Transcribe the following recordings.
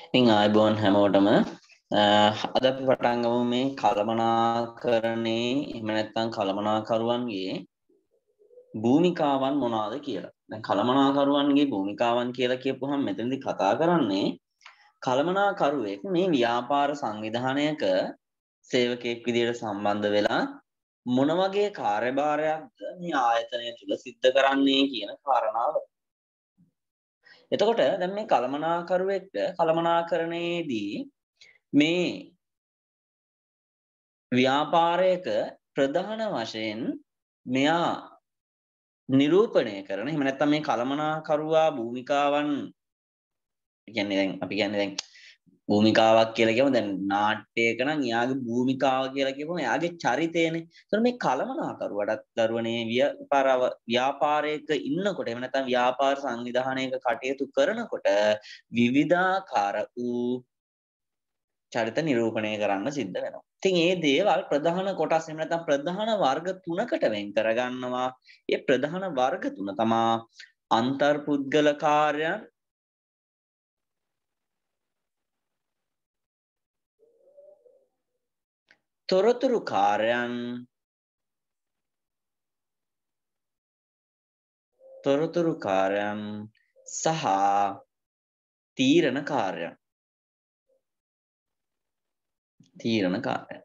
ඉතින් ආයුබෝවන් හැමෝටම අද අපි පටන් ගමු මේ කළමනාකරණේ එහෙම නැත්නම් කළමනාකරුවන්ගේ භූමිකාවන් මොනවාද කියලා. දැන් කළමනාකරුවන්ගේ භූමිකාවන් කියලා කියපුවහම මෙතනදී කතා කරන්නේ කළමනාකරුවෙක් මේ ව්‍යාපාර සංවිධානයක සේවකයෙක් විදිහට සම්බන්ධ වෙලා මොන වගේ කාර්යභාරයක්ද මේ ආයතනය තුල සිද්ධ කරන්නේ කියන කාරණාව. එතකොට දැන් මේ කළමනාකරුවෙක්ට කළමනාකරණයේදී මේ ව්‍යාපාරයක ප්‍රධාන වශයෙන් මෙයා නිරූපණය කරන එහෙම නැත්නම් මේ කළමනාකරුවා භූමිකාවන් කියන්නේ දැන් අපි කියන්නේ දැන් භූමිකාවක් කියලා කියමු දැන් නාට්‍යයක නම් එයාගේ භූමිකාව කියලා කියපුවම එයාගේ චරිතයනේ. ඒතර මේ කළමනාකරුවාට දරුවනේ ව්‍යාපාරයක ඉන්නකොට එහෙම නැත්නම් ව්‍යාපාර සංවිධානයක කටයුතු කරනකොට විවිධාකාර වූ චරිත නිරූපණය කරන්න සිද්ධ වෙනවා. ඉතින් මේ දේවල් ප්‍රධාන කොටස් එහෙම නැත්නම් ප්‍රධාන වර්ග තුනකට වෙන් කරගන්නවා. ඒ ප්‍රධාන වර්ග තුන තමා අන්තර්පුද්ගල කාර්යයන්, තොරතුරු කාර්යයන්, සහ තීරණ කාර්යයන්.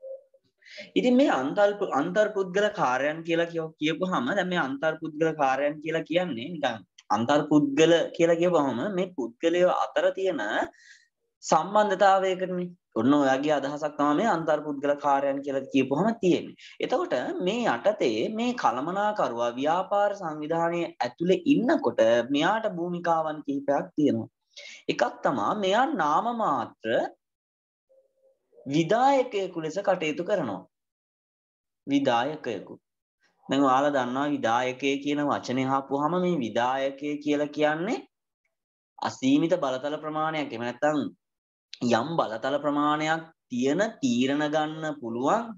ඉතින් මේ අන්තර්පුද්ගල කාර්යයන් කියලා කියපුවාම දැන් මේ අන්තර්පුද්ගල කාර්යයන් කියලා කියන්නේ නිකන් අන්තර්පුද්ගල කියලා කියපුවාම මේ පුද්ගලයෝ අතර තියෙන සම්බන්ධතාවයකටනේ. ඔන්න ඔයගේ අදහසක් තමයි මේ අන්තර්පුද්ගල කාර්යයන් කියලා කියපුවාම තියෙන්නේ. එතකොට මේ යටතේ මේ කළමනාකරුවා ව්‍යාපාර සංවිධානයේ ඇතුලේ ඉන්නකොට මෙයාට භූමිකාවන් කිහිපයක් තියෙනවා. එකක් තමයි මෙයා නාම මාත්‍ර විධායකයෙකු ලෙස කටයුතු කරනවා. විධායකයෙකු. දැන් ඔයාලා දන්නවා විධායකය කියන වචනේ අහපුවාම මේ විධායකය කියලා කියන්නේ අසීමිත බලතල ප්‍රමාණයක්. එහෙම නැත්නම් යම් බලතල ප්‍රමාණයක් තියෙන තීරණ ගන්න පුළුවන්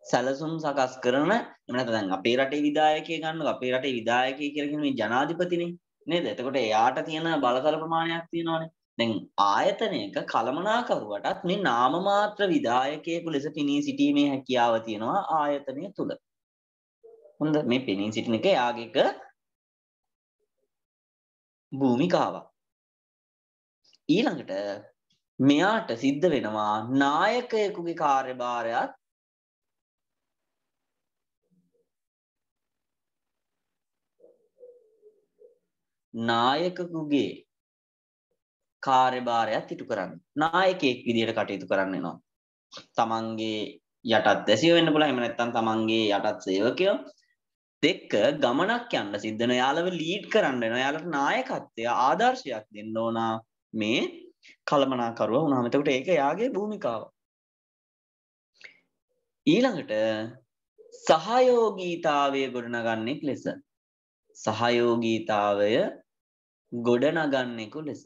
සැලසුම් සකස් කරන එහෙම නැත්නම් දැන් අපේ රටේ විධායකය ගන්නකො අපේ රටේ විධායකය කියලා කියන්නේ ජනාධිපතිනේ නේද? එතකොට එයාට තියෙන බලතල ප්‍රමාණයක් තියෙනවානේ. දැන් ආයතනයක කළමනාකරුවටත් මේ නාම මාත්‍ර විධායකයෙකු ලෙස පිනී සිටීමේ හැකියාව තියෙනවා ආයතනය තුල. හොඳ මේ පිනී සිටින එක යාගේක භූමිකාවක්. ඊළඟට මෙයාට සිද්ධ වෙනවා නායකයෙකුගේ කාර්යභාරයත් නායකකුගේ කාර්යභාරයත් ඉටු කරන්න. නායකයෙක් විදියට කටයුතු කරන්න වෙනවා. තමන්ගේ යටත් දැසිය වෙන්න පුළුවන්. එහෙම නැත්නම් තමන්ගේ යටත් සේවකයෝ දෙක ගමනක් යන්න සිද්ධ වෙනවා. යාළුව ලීඩ් කරන්න වෙනවා. යාළුවට නායකත්වය ආදර්ශයක් දෙන්න ඕන මේ කළමනාකරුවා වුණාම. එතකොට ඒක යාගේ භූමිකාව. ඊළඟට සහයෝගීතාවය ගොඩනගන්නෙක් ලෙස. සහයෝගීතාවය ගොඩනගන්නෙකු ලෙස.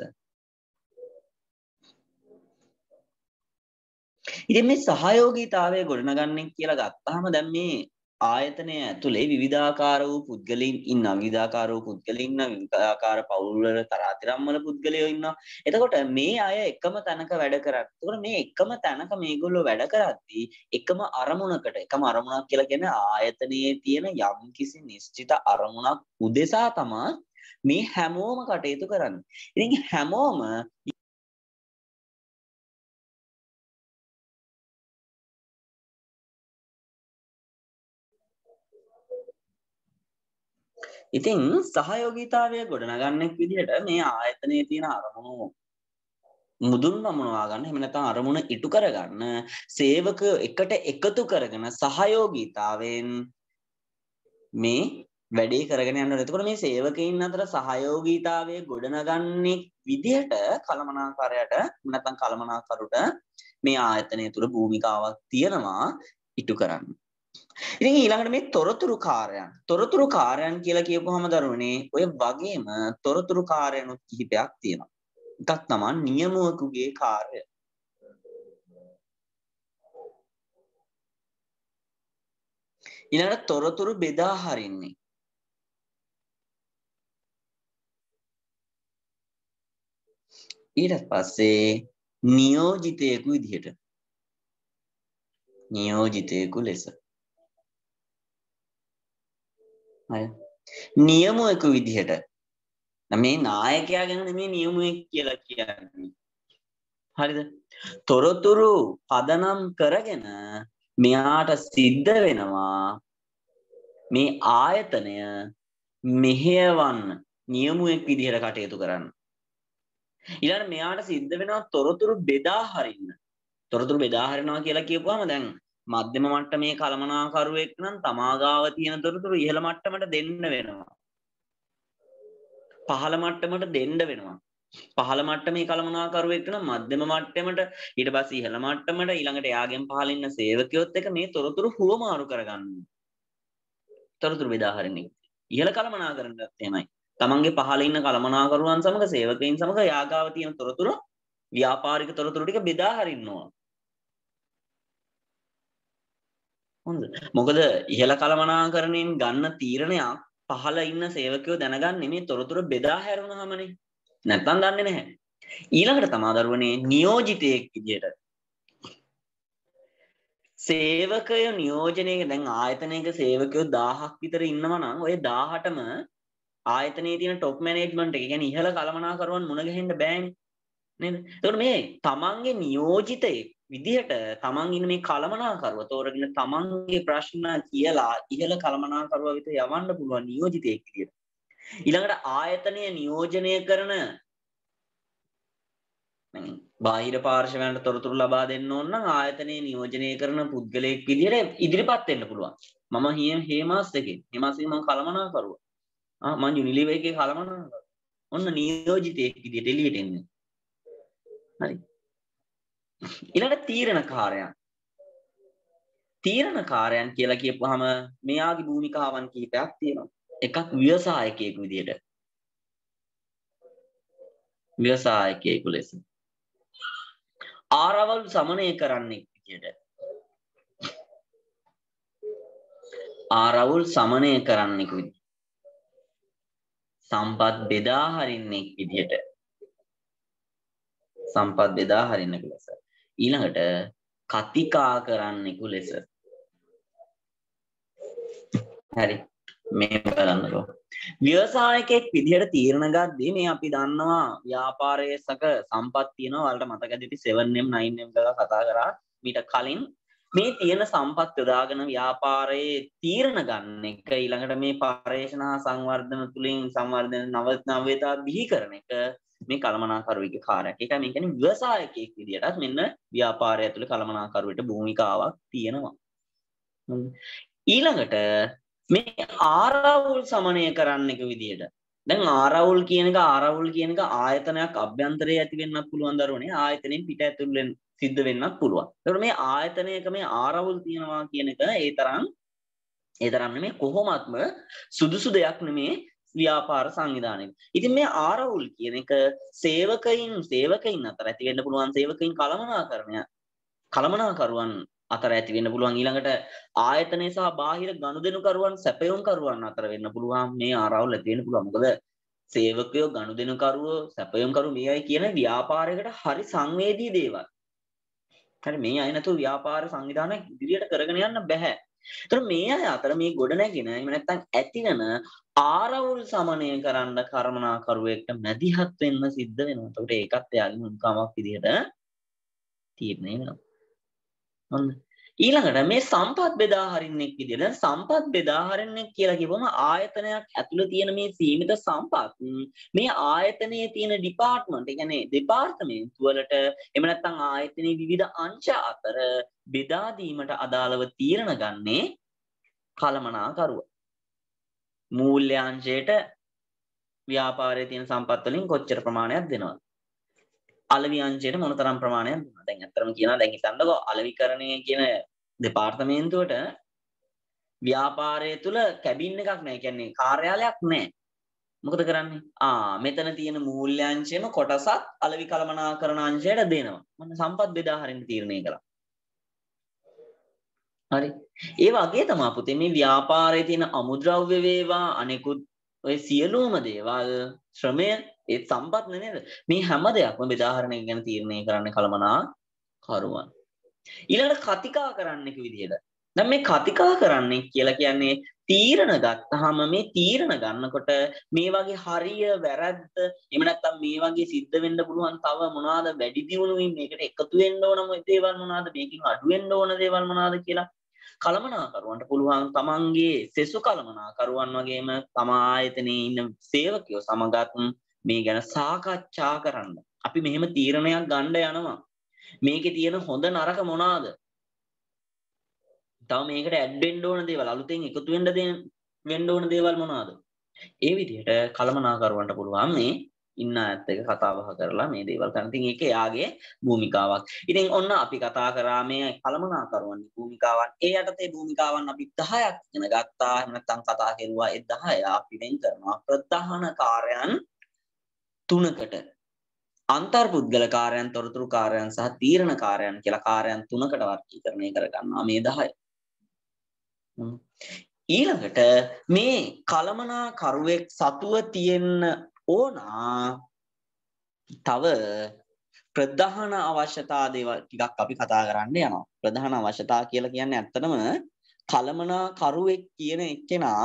ඉතින් මේ සහයෝගීතාවය ගොඩනගන්නේ කියලා ගත්තාම දැන් මේ ආයතනය ඇතුලේ විවිධාකාර වූ පුද්ගලයන් ඉන්නවා. විවිධාකාර වූ පුද්ගලයන් ඉන්නවා. විවිධාකාර පවුල් වල තරාතිරම් වල පුද්ගලයෝ ඉන්නවා. එතකොට මේ අය එකම තැනක වැඩ කරත්. එතකොට මේ එකම තැනක මේගොල්ලෝ වැඩ කරද්දී එකම අරමුණක් කියලා කියන්නේ ආයතනයේ තියෙන යම්කිසි නිශ්චිත අරමුණක් උදෙසා තමයි මේ හැමෝම කටයුතු කරන්නේ. ඉතින් හැමෝම ඉතින් සහයෝගීතාවය ගොඩනගන්නෙක් විදිහට මේ ආයතනයේ තියෙන අරමුණු මුදුන් පමුණවා ගන්න එහෙම නැත්නම් අරමුණ ඉටු කරගන්න සේවකයෝ එකට එකතු කරගෙන සහයෝගීතාවෙන් මේ වැඩේ කරගෙන යනවා. එතකොට මේ සේවකයින් අතර සහයෝගීතාවය ගොඩනගන්නේ විදිහට කළමනාකාරයට නැත්නම් කළමනාකරුට මේ ආයතනය තුළ භූමිකාවක් තියෙනවා ඉටු කරන්න. ඉතින් ඊළඟට මේ තොරතුරු කාර්යයන් කියලා කියපුවම දරුවනේ ඔය වගේම තොරතුරු කාර්යනුත් කිහිපයක් තියෙනවා. එකක් තමයි නියමුවෙකුගේ කාර්ය. ඊළඟට තොරතුරු බෙදා හරින්නේ. ඊට පස්සේ නියෝජිතයෙකු විදිහට. නියෝජිතයෙකු ලෙස. හරි. නියමුවෙකු විදිහට. මේ නායකයා ගැන නෙමෙයි නියමුවෙක් කියලා කියන්නේ. හරිද? තොරතුරු පදනම් කරගෙන මෙයාට සිද්ධ වෙනවා මේ ආයතනය මෙහෙයවන්න නියමුවෙක් විදිහට කටයුතු කරන්න. ඊළඟට මෙයාට සිද්ධ වෙනවා තොරතුරු බෙදා හරින්න. තොරතුරු බෙදා හරිනවා කියලා කියපුවාම දැන් මධ්‍යම මට්ටමේ කළමනාකරුවෙක් නම් තමා ගාව තියෙන තොරතුරු ඉහළ මට්ටමට දෙන්න වෙනවා. පහළ මට්ටමට දෙන්න වෙනවා. පහළ මට්ටමේ කළමනාකරුවෙක් නම් මධ්‍යම මට්ටමට ඊට පස්සේ ඉහළ මට්ටමට ඊළඟට එයාගෙන් පහළ ඉන්න සේවකයොත් එක මේ තොරතුරු හුවමාරු කරගන්න. තොරතුරු බෙදා හරින්නේ. ඉහළ කළමනාකරණයත් එහෙමයි. තමන්ගේ පහළ ඉන්න කළමනාකරුවන් සමග සේවකයන් සමග යාගාව තියෙන තොරතුරු ව්‍යාපාරික තොරතුරු ටික බෙදා හරින්න ඕන. හොඳද? මොකද ඉහළ කළමනාකරණයෙන් ගන්න තීරණයක් පහළ ඉන්න සේවකයෝ දැනගන්නේ මේ තොරතුරු බෙදා හැරුණාමනේ. නැත්තම් දන්නේ නැහැ. ඊළඟට තමා දරුවනේ නියෝජිතයෙක් විදියට සේවකය නියෝජනය දැන් ආයතනයක සේවකයෝ 1000ක් විතර ඉන්නවා නම් ওই 1000ටම ආයතනයේ තියෙන টොප් මැනේජ්මන්ට් එක කියන්නේ ඉහළ කළමනාකරුවන් මුණ ගැහෙන්න බෑනේ නේද? ඒකට මේ තමන්ගේ නියෝජිතයෙක් විදිහට තමන් ඉන්න මේ කළමනාකරුව තෝරගෙන තමන්ගේ ප්‍රශ්න කියලා ඉහළ කළමනාකරුවා විතර යවන්න පුළුවන් නියෝජිතයෙක් විදිහට. ඊළඟට ආයතනය නියෝජනය කරන බාහිර පාර්ශවයන්ට තොරතුරු ලබා දෙන්න ඕන නම් ආයතනයේ නියෝජනය කරන පුද්ගලයෙක් විදිහට ඉදිරිපත් වෙන්න පුළුවන්. මම හේමාස් එකේ මම කළමනාකරුවා. මම යුනිලිවර් එකේ කළමනාකරුවා. ඔන්න නියෝජිතයෙක් විදිහට එළියට එන්නේ. හරි. ඊළඟ තීරණකාරයන්. තීරණකාරයන් කියලා කියපුවාම මෙයාගේ භූමිකාවන් කිහිපයක් තියෙනවා. එකක් ව්‍යවසායකයෙකු විදිහට. ව්‍යවසායකයෙකු ලෙස. ආරවල් සමනය කරන්නෙක් විදියට. ආරවුල් සමනය කරන්නෙක් විදියට. සම්පත් බෙදා හරින්නෙක් විදියට. සම්පත් බෙදා හරින්නෙකු ලෙස. ඊළඟට කතිකා කරන්නෙකු ලෙස. හරි. මේ බලන්නකෝ. ව්‍යවසායකයෙක් විදිහට තීරණ ගද්දී මේ අපි දන්නවා ව්‍යාපාරයේ සක සම්පත් තියෙනවා වලට මතකද අපි 7M 9M ගාලා කතා කරා මීට කලින් මේ තියෙන සම්පත් යොදාගෙන ව්‍යාපාරයේ තීරණ ගන්න එක ඊළඟට මේ පරිශ්‍රණ හා සංවර්ධන තුලින් සංවර්ධන නව්‍යතා බිහි කරන එක මේ කළමනාකරුවෙකුගේ කාර්යයක්. ඒකයි මේ කියන්නේ ව්‍යවසායකයෙක් විදිහටත් මෙන්න ව්‍යාපාරය ඇතුලේ කළමනාකරුවෙට භූමිකාවක් තියෙනවා. ඊළඟට මේ ආරවුල් සමනය කරන්න එක විදියට. දැන් ආරවුල් කියන එක ආයතනයක් අභ්‍යන්තරයේ ඇති වෙන්නත් පුළුවන් දරුවනේ. ආයතනයෙන් පිට ඇතුළෙන් සිද්ධ වෙන්නත් පුළුවන්. ඒකට මේ ආයතනයක මේ ආරවුල් තියනවා කියන එක ඒ තරම් නෙමෙයි කොහොමත්ම සුදුසු දෙයක් නෙමේ ව්‍යාපාර සංවිධානයේ. ඉතින් මේ ආරවුල් කියන එක සේවකයින් අතර ඇති වෙන්න පුළුවන් සේවකයින් කළමනාකරුවන් අතර ඇති වෙන්න පුළුවන් ඊළඟට ආයතනයේ සහ බාහිර ගනුදෙනුකරුවන් සැපයුම්කරුවන් අතර වෙන්න පුළුවන් මේ ආරවුල් ඇති වෙන්න පුළුවන්. මොකද සේවකයෝ ගනුදෙනුකරුවෝ සැපයුම්කරුවෝ මේ අය කියන ව්‍යාපාරයකට හරි සංවේදී දේවල්. හරි මේ අය නැතුව ව්‍යාපාර සංවිධානයක් ඉදිරියට කරගෙන යන්න බෑ. ඒතර මේ අය අතර මේ ගොඩ නැගින එහෙම නැත්නම් ඇතිවන ආරවුල් සමනය කරන්න කර්මනාකරුවෙක්ට මැදිහත් වෙන්න සිද්ධ වෙනවා. එතකොට ඒකත් එයාගේ මුල්කමක් විදිහට තීරණය වෙනවා. ඊළඟට මේ සම්පත් බෙදා හරින්නෙක් විදියට දැන් සම්පත් බෙදා හරින්නෙක් කියලා කිව්වම ආයතනයක් ඇතුළේ තියෙන මේ සීමිත සම්පත් මේ ආයතනයේ තියෙන ඩිපාර්ට්මන්ට් ඒ කියන්නේ දෙපාර්තමේන්තු වලට එහෙම නැත්නම් ආයතනයේ විවිධ අංශ අතර බෙදා දීමට අදාළව තීරණ ගන්නේ කළමනාකරුවා. මූල්‍ය අංශයට ව්‍යාපාරයේ තියෙන සම්පත් වලින් කොච්චර ප්‍රමාණයක් දෙනවද? අලෙවි අංශයට මොනතරම් ප්‍රමාණයක් දුන්නා. දැන් අත්‍තරම කියනවා දැන් හිතන්නකෝ අලෙවිකරණය කියන දෙපාර්තමේන්තුවට ව්‍යාපාරය තුල කැබින් එකක් නැහැ. කියන්නේ කාර්යාලයක් නැහැ. මොකද කරන්නේ? මෙතන තියෙන මූල්‍ය අංශයම කොටසක් අලෙවි කළමනාකරණ අංශයට දෙනවා. මොන සම්පත් බෙදා හරින්න තීරණය කළා. හරි. ඒ වගේ තමයි පුතේ මේ ව්‍යාපාරයේ තියෙන අමුද්‍රව්‍ය වේවා අනෙකුත් ඔය සියලුම දේවල් ශ්‍රමය ඒ සම්පත් නේද? මේ හැම දෙයක්ම බෙදාහරණය ගැන තීරණය කරන්න කළමනාකරුවන්. ඊළඟට කතිකා කරන්නෙක් විදිහට. දැන් මේ කතිකා කරන්නේ කියලා කියන්නේ තීරණ ගත්තාම මේ තීරණ ගන්නකොට මේ වගේ හරිය වැරද්ද එහෙම නැත්නම් මේ වගේ සිද්ධ වෙන්න පුළුවන් තව මොනවාද වැඩි දියුණුවින් මේකට එකතු වෙන්න ඕන දේවල් මොනවාද මේකෙන් අඩු වෙන්න ඕන දේවල් මොනවාද කියලා කළමනාකරුවන්ට පුළුවන් තමන්ගේ සෙසු කළමනාකරුවන් වගේම තම ආයතනයේ ඉන්න සේවකයෝ සමගත් මේ ගැන සාකච්ඡා කරන්න. අපි මෙහෙම තීරණයක් ගන්න යනවා. මේකේ තියෙන හොඳ නරක මොනවාද? තව මේකට ඇඩ් වෙන්න ඕන දේවල් අලුතෙන් එකතු වෙන්න ඕන දේවල් මොනවාද? ඒ විදිහට කළමනාකරුවන්ට පුළුවන් මේ ඉන්න අයත් එක්ක කතා බහ කරලා මේ දේවල් කරන. ඉතින් ඒක එයාගේ භූමිකාවක්. ඉතින් ඔන්න අපි කතා කරා මේ කළමනාකරුවන්ගේ භූමිකාවන්. ඒ යටතේ භූමිකාවන් අපි 10ක් ඉගෙන ගත්තා. එහෙම නැත්නම් කතා කරුවා ඒ 10 අපි වෙන් කරනවා ප්‍රධාන කාර්යයන් 3කට. අන්තර්පුද්ගල කාර්යයන්, තොරතුරු කාර්යයන් සහ තීරණ කාර්යයන් කියලා කාර්යයන් 3කට වර්ගීකරණය කර ගන්නවා මේ 10. ඊළඟට මේ කළමනාකරුවෙක් සතුව තියෙන්න ඕන තව ප්‍රධාන අවශ්‍යතා දේවල් ටිකක් අපි කතා කරන්න යනවා. ප්‍රධාන අවශ්‍යතා කියලා කියන්නේ ඇත්තටම කළමනාකරුවෙක් කියන එක්කෙනා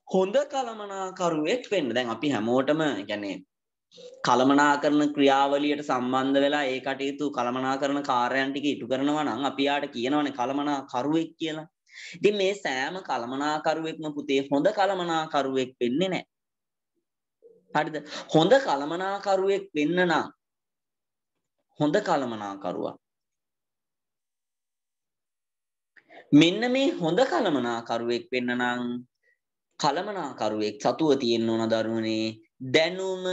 හොඳ කළමනාකරුවෙක් වෙන්න. දැන් අපි හැමෝටම කියන්නේ කළමනාකරන ක්‍රියාවලියට සම්බන්ධ වෙලා ඒ කටයුතු කළමනාකරන කාර්යයන් ටික ඉටු කරනවා නම් අපි යාට කියනවනේ කළමනාකරුවෙක් කියලා. ඉතින් මේ සෑම කළමනාකරුවෙක්ම පුතේ හොඳ කළමනාකරුවෙක් වෙන්නේ නැහැ. හරිද? හොඳ කළමනාකරුවෙක් වෙන්න නම් හොඳ කළමනාකරුවා මෙන්න මේ හොඳ කළමනාකරුවෙක් වෙන්න නම් කළමනාකරුවෙක් සතුව තියෙන්න ඕන දරුවනේ දැනුම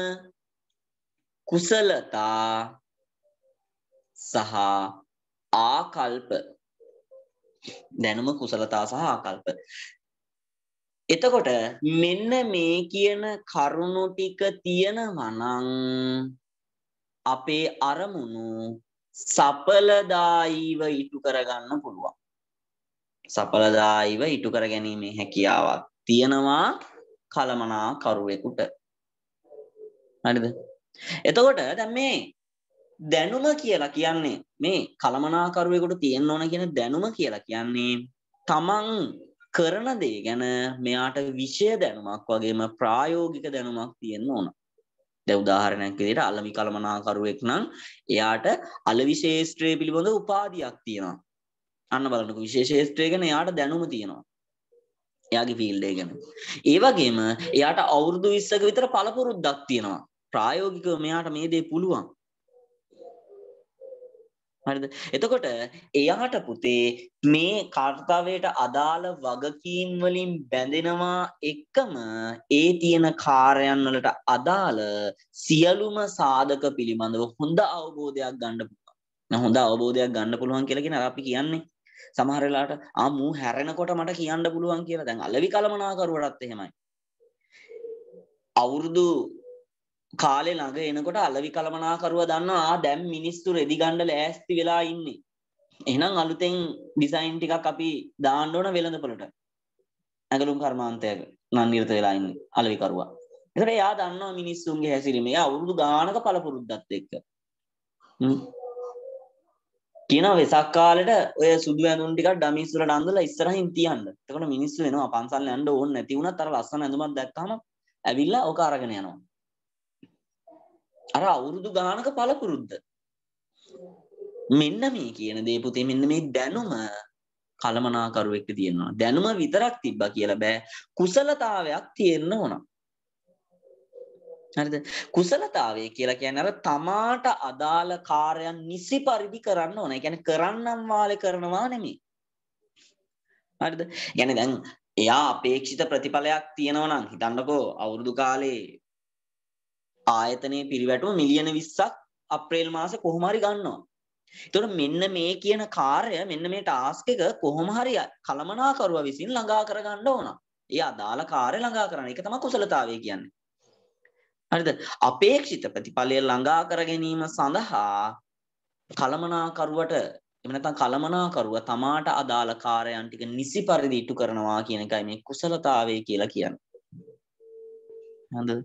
කුසලතා සහ ආකල්ප. දැනුම කුසලතා සහ ආකල්ප. එතකොට මෙන්න මේ කියන කරුණු ටික තියෙනවා නම් අපේ අරමුණු සඵලදායීව ඉටු කරගන්න පුළුවන්. සඵලදායීව ඉටු කර ගැනීමේ හැකියාවක් තියෙනවා කළමනාකරුවෙකුට. හරිද? එතකොට දැන් මේ දැනුම කියලා කියන්නේ මේ කළමනාකරුවෙකුට තියෙන්න ඕන කියන දැනුම කියලා කියන්නේ තමන් කරන දේ ගැන මෙයාට විෂය දැනුමක් වගේම ප්‍රායෝගික දැනුමක් තියෙන්න ඕන. දැන් උදාහරණයක් විදිහට අලෙවි කළමනාකරුවෙක් නම් එයාට අලෙවි ශාස්ත්‍රයේ පිළිබඳ උපාධියක් තියෙනවා. අන්න බලන්නකො විශේෂ ශාස්ත්‍රය ගැන එයාට දැනුම තියෙනවා. එයාගේ ෆීල්ඩ් එක ගැන. ඒ වගේම එයාට අවුරුදු 20ක විතර පළපුරුද්දක් තියෙනවා. ප්‍රායෝගිකව මෙයාට මේ දේ පුළුවන්. හරිද? එතකොට එයාට පුතේ මේ කාර්යයට අදාළ වගකීම් වලින් බැඳෙනවා එකම ඒ තියෙන කාර්යයන් වලට අදාළ සියලුම සාධක පිළිබඳව හොඳ අවබෝධයක් ගන්න පුළුවන්. හොඳ අවබෝධයක් ගන්න පුළුවන් කියලා කියන අපි කියන්නේ සමහර වෙලාවට මූ හැරෙනකොට මට කියන්න පුළුවන් කියලා. දැන් අලෙවි කළමනාකරුවටත් එහෙමයි. අවුරුදු කාලේ ළඟ එනකොට අලෙවි කළමනාකරුවා දන්නවා දැන් මිනිස්සු රෙදි ගන්න ලෑස්ති වෙලා ඉන්නේ. එහෙනම් අලුතෙන් ඩිසයින් ටිකක් අපි දාන්න ඕන වෙළඳපොළට. ඇඟලුම් කර්මාන්තයක නම් නිරත වෙලා ඉන්නේ අලෙවි කරුවා. ඒතර එයා දන්නවා මිනිස්සුන්ගේ හැසිරීම. එයා අවුරුදු ගානක පළපුරුද්දත් එක්ක. කියනවා වෙසක් කාලෙට ඔය සුදු ඇඳුම් ටිකක් ඩමිස් වලට අඳලා ඉස්සරහින් තියන්න. එතකොට මිනිස්සු එනවා පන්සල් යන්න ඕනේ නැති වුණත් අර ලස්සන ඇඳුමක් දැක්කම ඇවිල්ලා ඕක අරගෙන යනවා. අර අවුරුදු ගානක පළපුරුද්ද. මෙන්න මේ කියන දේ පුතේ මෙන්න මේ දැනුම කළමනාකරුවෙක්ට තියෙනවා. දැනුම විතරක් තිබ්බා කියලා බෑ. කුසලතාවයක් තියෙන්න ඕන. හරිද? කුසලතාවය කියලා කියන්නේ අර තමාට අදාළ කාර්යයන් නිසි පරිදි කරන්න ඕන. ඒ කියන්නේ කරන්නම් වාලේ කරනවා නෙමෙයි. හරිද? يعني දැන් එයා අපේක්ෂිත ප්‍රතිඵලයක් තියෙනවා නම් හිතන්නකෝ අවුරුදු කාලේ ආයතනයේ පිරිවැටුම මිලියන 20ක් අප්‍රේල් මාසේ කොහොම හරි ගන්නවා. එතකොට මෙන්න මේ කියන කාර්යය මෙන්න මේ ටාස්ක් එක කොහොම හරි කළමනාකරුවා විසින් ළඟා කරගන්න ඕන. ඒ අදාළ කාර්ය ළඟා කරන එක තමයි කුසලතාවය කියන්නේ. හරිද? අපේක්ෂිත ප්‍රතිඵලය ළඟා කර ගැනීම සඳහා කළමනාකරුවට එහෙම නැත්නම් කළමනාකරුවා තමාට අදාළ කාර්යයන් ටික නිසි පරිදි ඉටු කරනවා කියන එකයි මේ කුසලතාවය කියලා කියන්නේ. හරිද?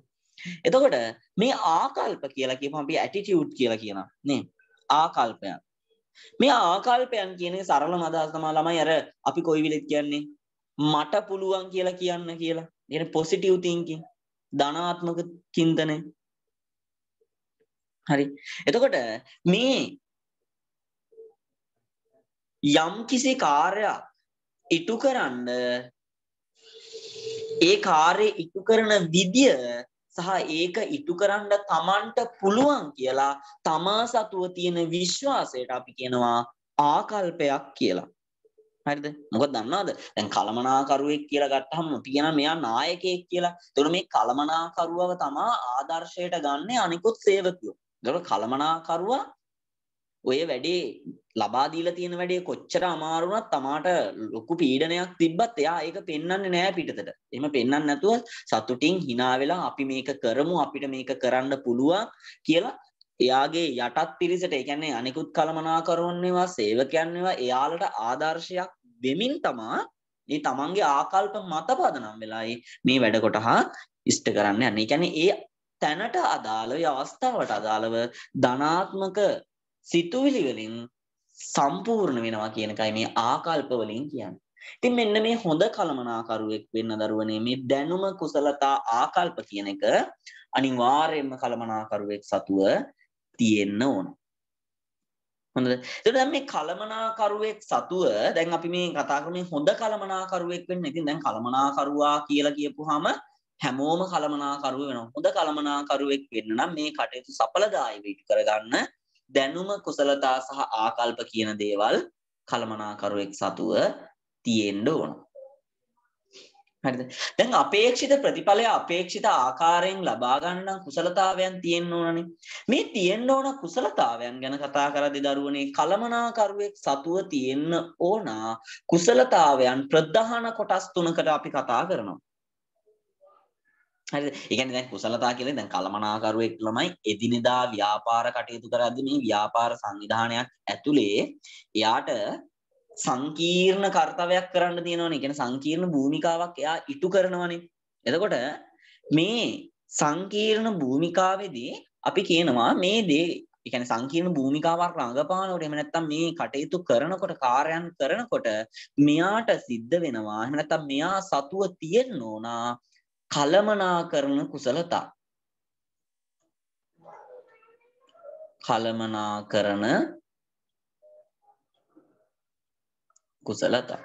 එතකොට මේ ආකල්ප කියලා කියපුවම අපි ඇටිටියුඩ් කියලා කියනවා නේ. ආකල්පයන්. මේ ආකල්පයන් කියන්නේ සරලම අදහස තමයි ළමයි අර අපි කොයි විලෙත් කියන්නේ මට පුළුවන් කියලා කියන්න කියලා. කියන්නේ පොසිටිව් තින්කින්. ධනාත්මක චින්තනය. හරි. එතකොට මේ යම් කිසි කාර්යයක් ඉටු කරන්න ඒ කාර්යය ඉටු කරන විදිය සහ ඒක ඉටු කරන්න තමන්ට පුළුවන් කියලා තමා සතුව තියෙන විශ්වාසයට අපි කියනවා ආකල්පයක් කියලා. හරිද? මොකද දන්නවද? දැන් කලමනාකරුවෙක් කියලා ගත්තහම අපි කියනවා මෙයා නායකයෙක් කියලා. ඒතකොට මේ කලමනාකරුවව තමා ආදර්ශයට ගන්න අනිකුත් සේවකයෝ. ඒතකොට කලමනාකරුවා ඔය වැඩේ ලබා දීලා තියෙන වැඩේ කොච්චර අමාරු වුණත් තමාට ලොකු පීඩනයක් තිබ්බත් එයා ඒක පෙන්වන්නේ නැහැ පිටතට. එහෙම පෙන්වන්නේ නැතුව සතුටින් hina වෙලා අපි මේක කරමු අපිට මේක කරන්න පුළුවන් කියලා එයාගේ යටත් පිරිසට ඒ කියන්නේ අනිකුත් කලමනාකරුවන් ඒවා සේවකයන් ඒවා එයාලට ආදර්ශයක් වෙමින් තමා මේ තමන්ගේ ආකල්ප මත පදනම් වෙලා මේ වැඩ කොටහ ඉෂ්ට කරන්න යන්නේ. ඒ කියන්නේ ඒ තැනට අදාළව ඒ අවස්ථාවට අදාළව ධනාත්මක සිතුවිලි වලින් සම්පූර්ණ වෙනවා කියන එකයි මේ ආකල්ප වලින් කියන්නේ. ඉතින් මෙන්න මේ හොඳ කලමනාකරුවෙක් වෙන්න දරුවනේ මේ දැනුම කුසලතා ආකල්ප කියන එක අනිවාර්යයෙන්ම කලමනාකරුවෙක් සතුව තියෙන්න ඕන. හොඳද? එතකොට දැන් මේ කලමනාකරුවෙක් සතුව දැන් අපි මේ කතා කරන්නේ හොඳ කලමනාකරුවෙක් වෙන්න. ඉතින් දැන් කලමනාකරුවා කියලා කියපුවාම හැමෝම කලමනාකරුව වෙනවා. හොඳ කලමනාකරුවෙක් වෙන්න නම් මේ කටයුතු සඵලදායීව ඉටු කරගන්න දැනුම කුසලතා සහ ආකල්ප කියන දේවල් කලමනාකරුවෙක් සතුව තියෙන්න ඕන. හරිද? දැන් අපේක්ෂිත ප්‍රතිඵලය අපේක්ෂිත ආකාරයෙන් ලබා ගන්න කුසලතාවයන් තියෙන්න ඕනනේ. මේ තියෙන්න ඕන කුසලතාවයන් ගැන කතා කරද්දී දරුවනේ කලමනාකරුවෙක් සතුව තියෙන්න ඕන කුසලතාවයන් ප්‍රධාන කොටස් තුනකට අපි කතා කරනවා. හරිද? ඒ කියන්නේ දැන් කුසලතා කියලා දැන් කලමනාකරුවෙක් ළමයි එදිනෙදා ව්‍යාපාර කටයුතු කරද්දී මේ ව්‍යාපාර සංවිධානයක් ඇතුලේ එයාට සංකීර්ණ කාර්යයක් කරන්න තියෙනවනේ. ඒ කියන්නේ සංකීර්ණ භූමිකාවක් එයා ඉටු කරනවනේ. එතකොට මේ සංකීර්ණ භූමිකාවේදී අපි කියනවා මේ දේ ඒ කියන්නේ සංකීර්ණ භූමිකාවක් රඟපානකොට එහෙම නැත්නම් මේ කටයුතු කරනකොට කාර්යයන් කරනකොට මෙයාට සිද්ධ වෙනවා. එහෙම නැත්නම් මෙයා සතුව තියෙන්න ඕන කලමනාකරන කුසලතා. කලමනාකරන කුසලතා.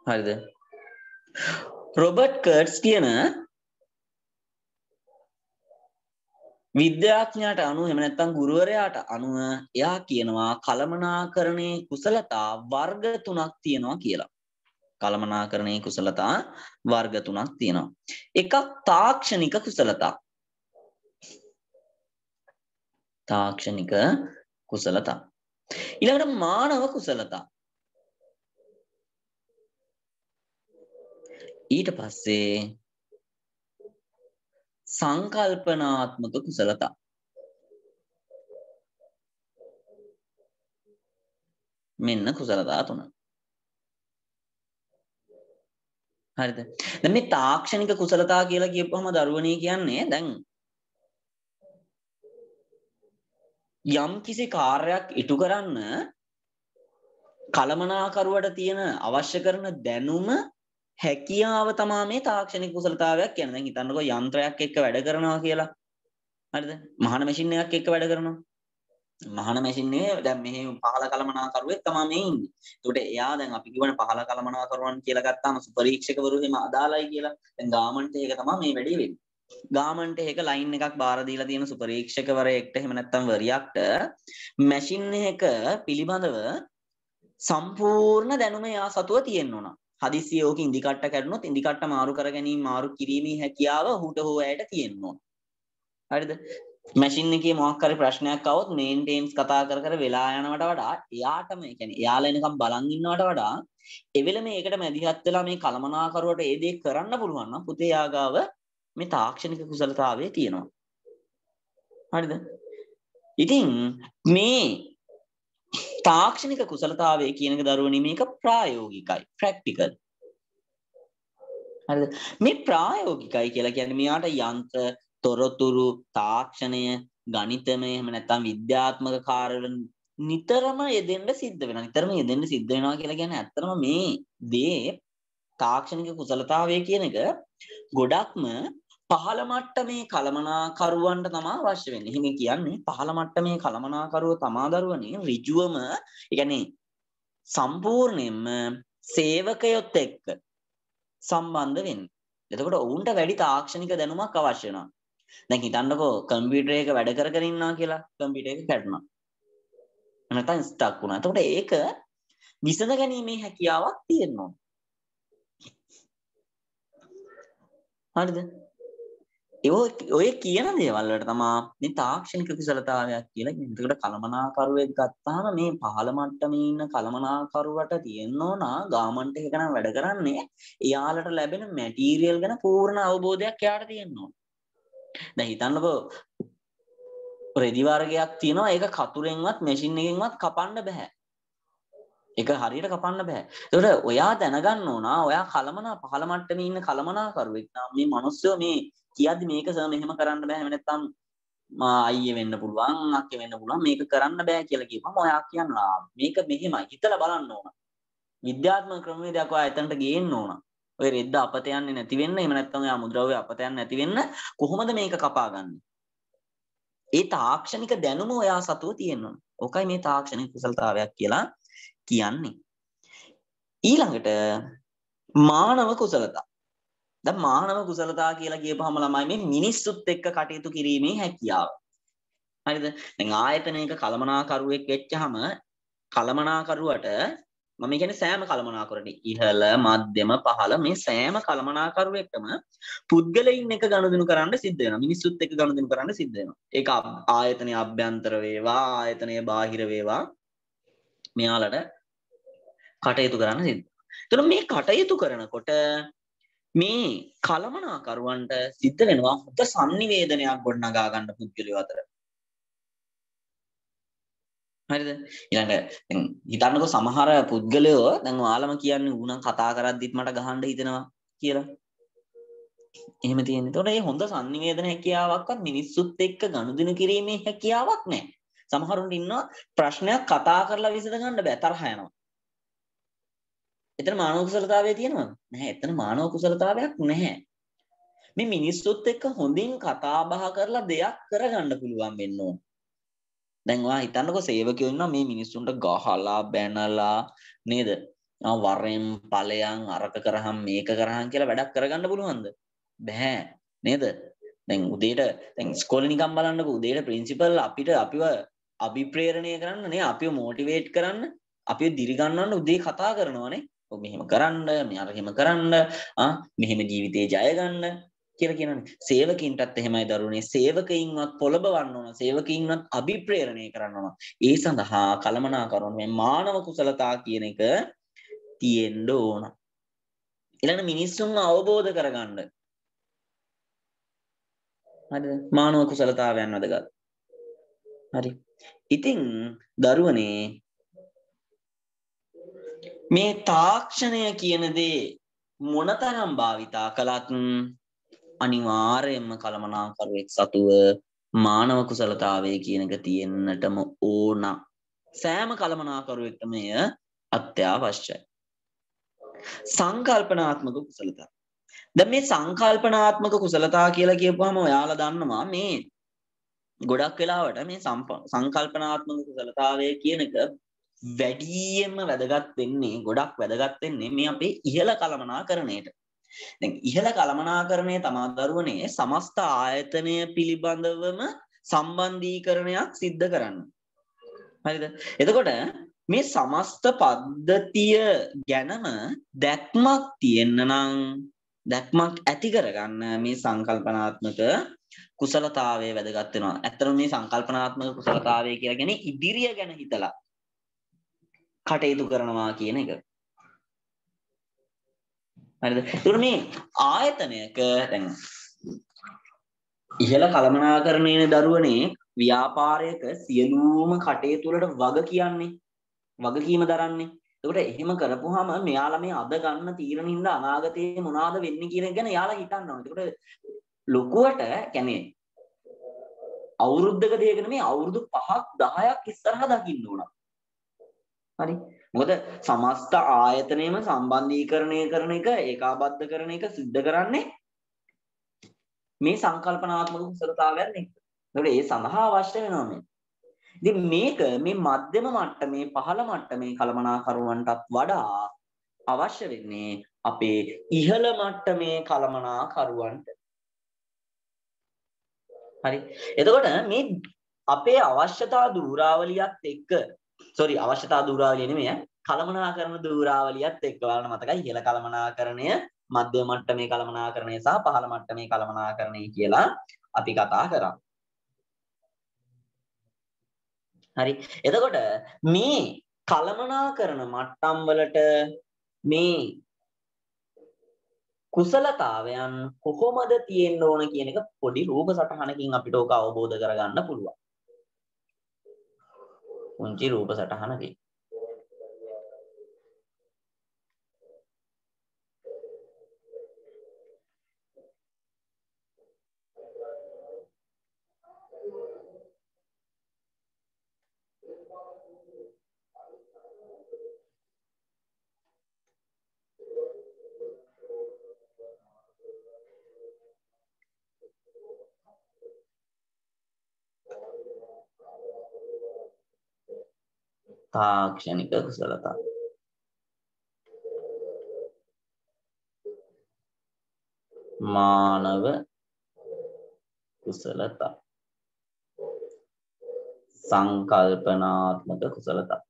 හරිද? රොබර්ට් කර්ට්ස් කියන විද්‍යාඥයාට අනුව එහෙම නැත්නම් ගුරුවරයාට අනුව එයා කියනවා කලමනාකරණේ කුසලතා වර්ග 3ක් තියෙනවා කියලා. කලමනාකරණේ කුසලතා වර්ග 3ක් තියෙනවා. එකක් තාක්ෂණික කුසලතා. තාක්ෂණික කුසලතා. ඊළඟට මානව කුසලතා. ඊට පස්සේ සංකල්පනාත්මක කුසලතා. මෙන්න කුසලතා තුන. හරිද? දැන් මේ තාක්ෂණික කුසලතා කියලා කියපුවම දරුවනේ කියන්නේ දැන් යම් කිසි කාර්යයක් ඉටු කරන්න කලමනාකරුවට තියෙන අවශ්‍ය කරන දැනුම හැකියාව තමයි මේ තාක්ෂණික කුසලතාවයක් කියන්නේ. දැන් හිතන්නකෝ යන්ත්‍රයක් එක්ක වැඩ කරනවා කියලා. හරිද? මහන මැෂින් එකක් එක්ක වැඩ කරනවා. මහන මැෂින් එකේ දැන් මෙහි පහළ කලමනාකරුවෙක් තමයි මේ ඉන්නේ. ඒකට එයා දැන් අපි කියවන පහළ කලමනාකරුවන් කියලා ගත්තාම සුපරීක්ෂකවරු එහෙම අදාළයි කියලා. දැන් ගාමන්ට් එකක තමයි මේ වැඩේ වෙන්නේ. ගාමන්ට් එකක ලයින් එකක් බාර දීලා තියෙන සුපරීක්ෂකවරයෙක්ට එහෙම නැත්නම් වරියක්ට මැෂින් එක පිළිබඳව සම්පූර්ණ දැනුම එයා සතුව තියෙන්න ඕන. හදිස්සියේ ඕක ඉදි කට්ට කැඩුනොත් ඉදි කට්ට මාරු කර ගැනීම මාරු කිරීමේ හැකියාව ඔහුට හෝ ඇයට තියෙන්න ඕන. හරිද? මැෂින් එකේ මොකක් හරි ප්‍රශ්නයක් આવොත් මේන්ටේන්ස් කතා කර කර වෙලා යනවට වඩා එයාටම ඒ කියන්නේ එයාලා එනකම් බලන් ඉන්නවට වඩා එවෙල මේකට මැදිහත් වෙලා මේ කලමනාකරුවට ඒ දේ කරන්න පුළුවන් නම් පුතේ යාගාව මේ තාක්ෂණික කුසලතාවයේ තියෙනවා. හරිද? ඉතින් මේ තාක්ෂණික කුසලතාවය කියන එක දරුවනේ මේක ප්‍රායෝගිකයි, ප්‍රැක්ටිකල්. හරිද? මේ ප්‍රායෝගිකයි කියලා කියන්නේ මෙයාට යන්ත්‍ර, තොරතුරු, තාක්ෂණය, ගණිතමය එහෙම නැත්නම් විද්‍යාත්මක කාර්යවල නිතරම යෙදෙන්න සිද්ධ වෙනවා. නිතරම යෙදෙන්න සිද්ධ වෙනවා කියලා කියන්නේ ඇත්තටම මේ දේ තාක්ෂණික කුසලතාවය කියන එක ගොඩක්ම පහළ මට්ටමේ කළමනාකරුවන්ට තමයි අවශ්‍ය වෙන්නේ. එහෙම කියන්නේ පහළ මට්ටමේ කළමනාකරුව තමා දරුවනේ ඍජුවම, ඒ කියන්නේ සම්පූර්ණයෙන්ම සේවකයොත් එක්ක සම්බන්ධ වෙන්නේ. එතකොට ඔවුන්ට වැඩි තාක්ෂණික දැනුමක් අවශ්‍ය වෙනවා. දැන් හිතන්නකෝ කම්පියුටර් එක වැඩ කර කර ඉන්නවා කියලා. කම්පියුටර් එක කැඩුනා. නැත්නම් ස්ටක් වුණා. එතකොට ඒක විසඳ ගැනීමේ හැකියාවක් තියෙනවා. හරිද? ඔය කියන දේවල් වලට තමයි මේ තාක්ෂණික කුසලතාවයක් කියලා කියන්නේ. ඒකට කළමනාකරුවෙක් ගත්තාම මේ පහළ මට්ටමේ ඉන්න කළමනාකරුවට තියෙන්න ඕන ගාමන්ට් එකක නම් වැඩ කරන්නේ එයාලට ලැබෙන මැටීරියල් ගැන පූර්ණ අවබෝධයක් එයාට තියෙන්න ඕන. දැන් හිතන්නකෝ රෙදි වර්ගයක් තියෙනවා ඒක කතුරෙන්වත් මැෂින් එකෙන්වත් කපන්න බෑ. ඒක හරියට කපන්න බෑ. ඒකට ඔයා දැනගන්න ඕන ඔයා පහළ මට්ටමේ ඉන්න කළමනාකරුවෙක් නම් මේ මිනිස්සු මේ කියද්දි මේක සර් මෙහෙම කරන්න බෑ. එහෙම නැත්නම් අයියේ වෙන්න පුළුවන්, අක්කේ වෙන්න පුළුවන් මේක කරන්න බෑ කියලා කියපම ඔයා කියනවා මේක මෙහෙමයි හිතලා බලන්න ඕන. විද්‍යාත්මක ක්‍රමවේදයක් ඔයා එතනට ගේන්න ඕන. ඔය රෙද්ද අපත යන්නේ නැති වෙන්න, එහෙම නැත්නම් ඔයා මුද්‍රව්‍ය අපත යන්නේ නැති වෙන්න කොහොමද මේක කපාගන්නේ? ඒ තාක්ෂණික දැනුම ඔයා සතුව තියෙන්න ඕන. ඕකයි මේ තාක්ෂණික කුසලතාවයක් කියලා කියන්නේ. ඊළඟට මානව කුසලතා. දැන් මානව කුසලතා කියලා කියපුවාම ළමයි මේ මිනිස්සුත් එක්ක කටයුතු කිරීමේ හැකියාව. හරිද? දැන් ආයතනයක කළමනාකරුවෙක් වෙච්චාම කළමනාකරුවට මම කියන්නේ සෑම කළමනාකරුවෙක් ඉහළ මධ්‍යම පහළ මේ සෑම කළමනාකරුවෙක්ටම පුද්ගලයින් එක ගනුදෙනු කරන්න සිද්ධ වෙනවා. මිනිස්සුත් එක්ක ගනුදෙනු කරන්න සිද්ධ වෙනවා. ඒක ආයතනයේ අභ්‍යන්තර වේවා ආයතනයේ බාහිර වේවා මෙයාලට කටයුතු කරන්න සිද්ධ වෙනවා. එතකොට මේ කටයුතු කරනකොට මේ කළමනාකරුවන්ට සිද්ධ වෙනවා හොඳ සංනිවේදනයක් ගොඩනගා ගන්න පුද්ගලයෝ අතර. හරිද? ඊළඟ දැන් හිතන්නකෝ සමහර පුද්ගලයෝ දැන් ඔයාලම කියන්නේ ඌනම් කතා කරද්දිත් මට ගහන්න හිතෙනවා කියලා. එහෙම තියෙන. ඒතකොට මේ හොඳ සංනිවේදන හැකියාවක්වත් මිනිස්සුත් එක්ක ගනුදෙනු කිරීමේ හැකියාවක් නැහැ. සමහරුන්ට ඉන්නවා ප්‍රශ්නයක් කතා කරලා විසඳ ගන්න බෑ තරහ යනවා. එතන මානව කුසලතාවය තියෙනවද? නැහැ. එතන මානව කුසලතාවයක් නැහැ. මේ මිනිස්සුත් එක්ක හොඳින් කතා බහ කරලා දෙයක් කරගන්න පුළුවන් වෙන්න ඕන. දැන් ඔයා හිතන්නකෝ සේවකයෝ ඉන්නවා මේ මිනිස්සුන්ට ගහලා බැනලා නේද? වරෙන් ඵලයන් අරක කරහම් මේක කරහම් කියලා වැඩක් කරගන්න පුළුවන්ද? බෑ නේද? දැන් උදේට දැන් ඉස්කෝලේ නිකන් බලන්නකෝ උදේට ප්‍රින්සිපල් අපිව අභිප්‍රේරණය කරන්න නේ අපිව මොටිවේට් කරන්න අපිව දිරි ගන්නවන්න උදේ කතා කරනවානේ. ඔබ මෙහෙම කරන්න, මෙයාර එහෙම කරන්න, මෙහෙම ජීවිතේ ජය ගන්න කියලා කියනවානේ. සේවකින්ටත් එහෙමයි දරුවනේ. සේවකයින්වත් පොළඹවන්න ඕන. සේවකයින්වත් අභිප්‍රේරණය කරන්න ඕන. ඒ සඳහා කළමනාකරුවන් මේ මානව කුසලතා කියන එක තියෙන්න ඕන. ඊළඟ මිනිස්සුන්ව අවබෝධ කරගන්න. හරිද? මානව කුසලතාවයන් වැදගත්. හරි. ඉතින් දරුවනේ මේ තාක්ෂණය කියන දේ මොනතරම් භාවිතා කළත් අනිවාර්යයෙන්ම කළමනාකරුවෙක් සතුව මානව කුසලතාවය කියන එක තියෙන්නටම ඕන. සෑම කළමනාකරුවෙක්ටම එය අත්‍යවශ්‍යයි. සංකල්පනාත්මක කුසලතා. දැන් මේ සංකල්පනාත්මක කුසලතා කියලා කියපුවාම ඔයාලා දන්නවා මේ ගොඩක් වෙලාවට මේ සංකල්පනාත්මක කුසලතාවය කියන එක වැඩියෙන්ම වැදගත් වෙන්නේ ගොඩක් වැදගත් වෙන්නේ මේ අපේ ඉහළ කළමනාකරණයට. දැන් ඉහළ කළමනාකරණය තමා දරුවනේ සමස්ත ආයතනය පිළිබඳවම සම්බන්ධීකරණයක් සිද්ධ කරන්න. හරිද? එතකොට මේ සමස්ත පද්ධතිය ගැනම දැක්මක් තියෙන්න නම් දැක්මක් ඇති කරගන්න මේ සංකල්පනාත්මක කුසලතාවය වැදගත් වෙනවා. ඇත්තටම මේ සංකල්පනාත්මක කුසලතාවය කියලා කියන්නේ ඉදිරිය ගැන හිතලා කටයුතු කරනවා කියන එක. හරිද? ඒකට මේ ආයතනයක දැන් ඉහළ කළමනාකරණයේ දරුවනේ ව්‍යාපාරයක සියලුම කටයුතු වලට වගකීම දරන්නේ. ඒකට එහෙම කරපුවාම මෙයාලා මේ අද ගන්න තීරණින්ද අනාගතයේ මොනවාද වෙන්නේ කියන එක ගැන යාලා හිතන්න ඕනේ. ඒකට ලොකුවට කියන්නේ අවුරුද්දක දෙයක නෙමෙයි අවුරුදු 5ක් 10ක් ඉස්සරහා දකින්න ඕන. හරි. මොකද සමස්ත ආයතනයම සම්බන්ධීකරණය කරන එක ඒකාබද්ධ කරන එක සිද්ධ කරන්නේ මේ සංකල්පනාත්මක කුසලතාවයන් එක්ක. ඒකට ඒ සඳහා අවශ්‍ය වෙනවා මේ. ඉතින් මේක මේ මධ්‍යම මට්ටමේ පහළ මට්ටමේ කළමනාකරුවන්ටත් වඩා අවශ්‍ය වෙන්නේ අපේ ඉහළ මට්ටමේ කළමනාකරුවන්ට. හරි. එතකොට මේ අපේ අවශ්‍යතා දූරාවලියත් එක්ක අවශ්‍යතා දූරාවලිය නෙමෙයි කළමනාකරන දූරාවලියත් එක්ක බලන්න මතකයි ඉහළ කළමනාකරණය මධ්‍යම මට්ටමේ කළමනාකරණය සහ පහළ මට්ටමේ කළමනාකරණය කියලා අපි කතා කරා. හරි. එතකොට මේ කළමනාකරන මට්ටම් වලට මේ කුසලතාවයන් කොහොමද තියෙන්න ඕන කියන එක පොඩි රූප සටහනකින් අපිට ඕක අවබෝධ කරගන්න පුළුවන්. පුංචි රූප සටහනකින්. තාක්ෂණික කුසලතා. මානව කුසලතා. සංකල්පනාත්මක කුසලතා.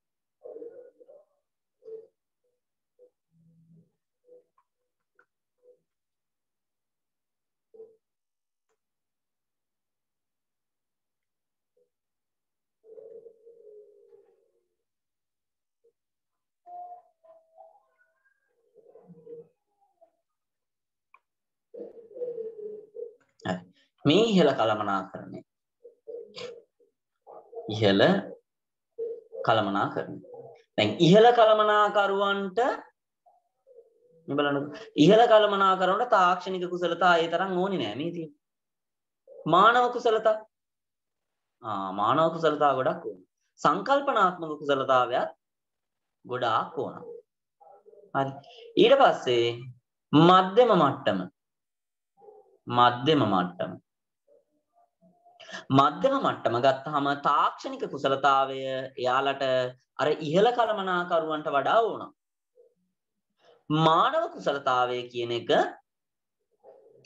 මේ ඉහළ කළමනාකරණය. ඉහළ කළමනාකරණය. දැන් ඉහළ කළමනාකරුවන්ට මේ බලන්න ඉහළ කළමනාකරුවන්ට තාක්ෂණික කුසලතා ඒ තරම් ඕනේ නෑ මේ තියෙන්නේ. මානව කුසලතා මානව කුසලතා ගොඩක් ඕන. සංකල්පනාත්මක කුසලතාවයත් ගොඩාක් ඕන. හරි. ඊට පස්සේ මධ්‍යම මට්ටම. මධ්‍යම මට්ටම ගත්තාම තාක්ෂණික කුසලතාවය එයාලට අර ඉහළ කළමනාකරුවන්ට වඩා ඕන. මානව කුසලතාවය කියන එක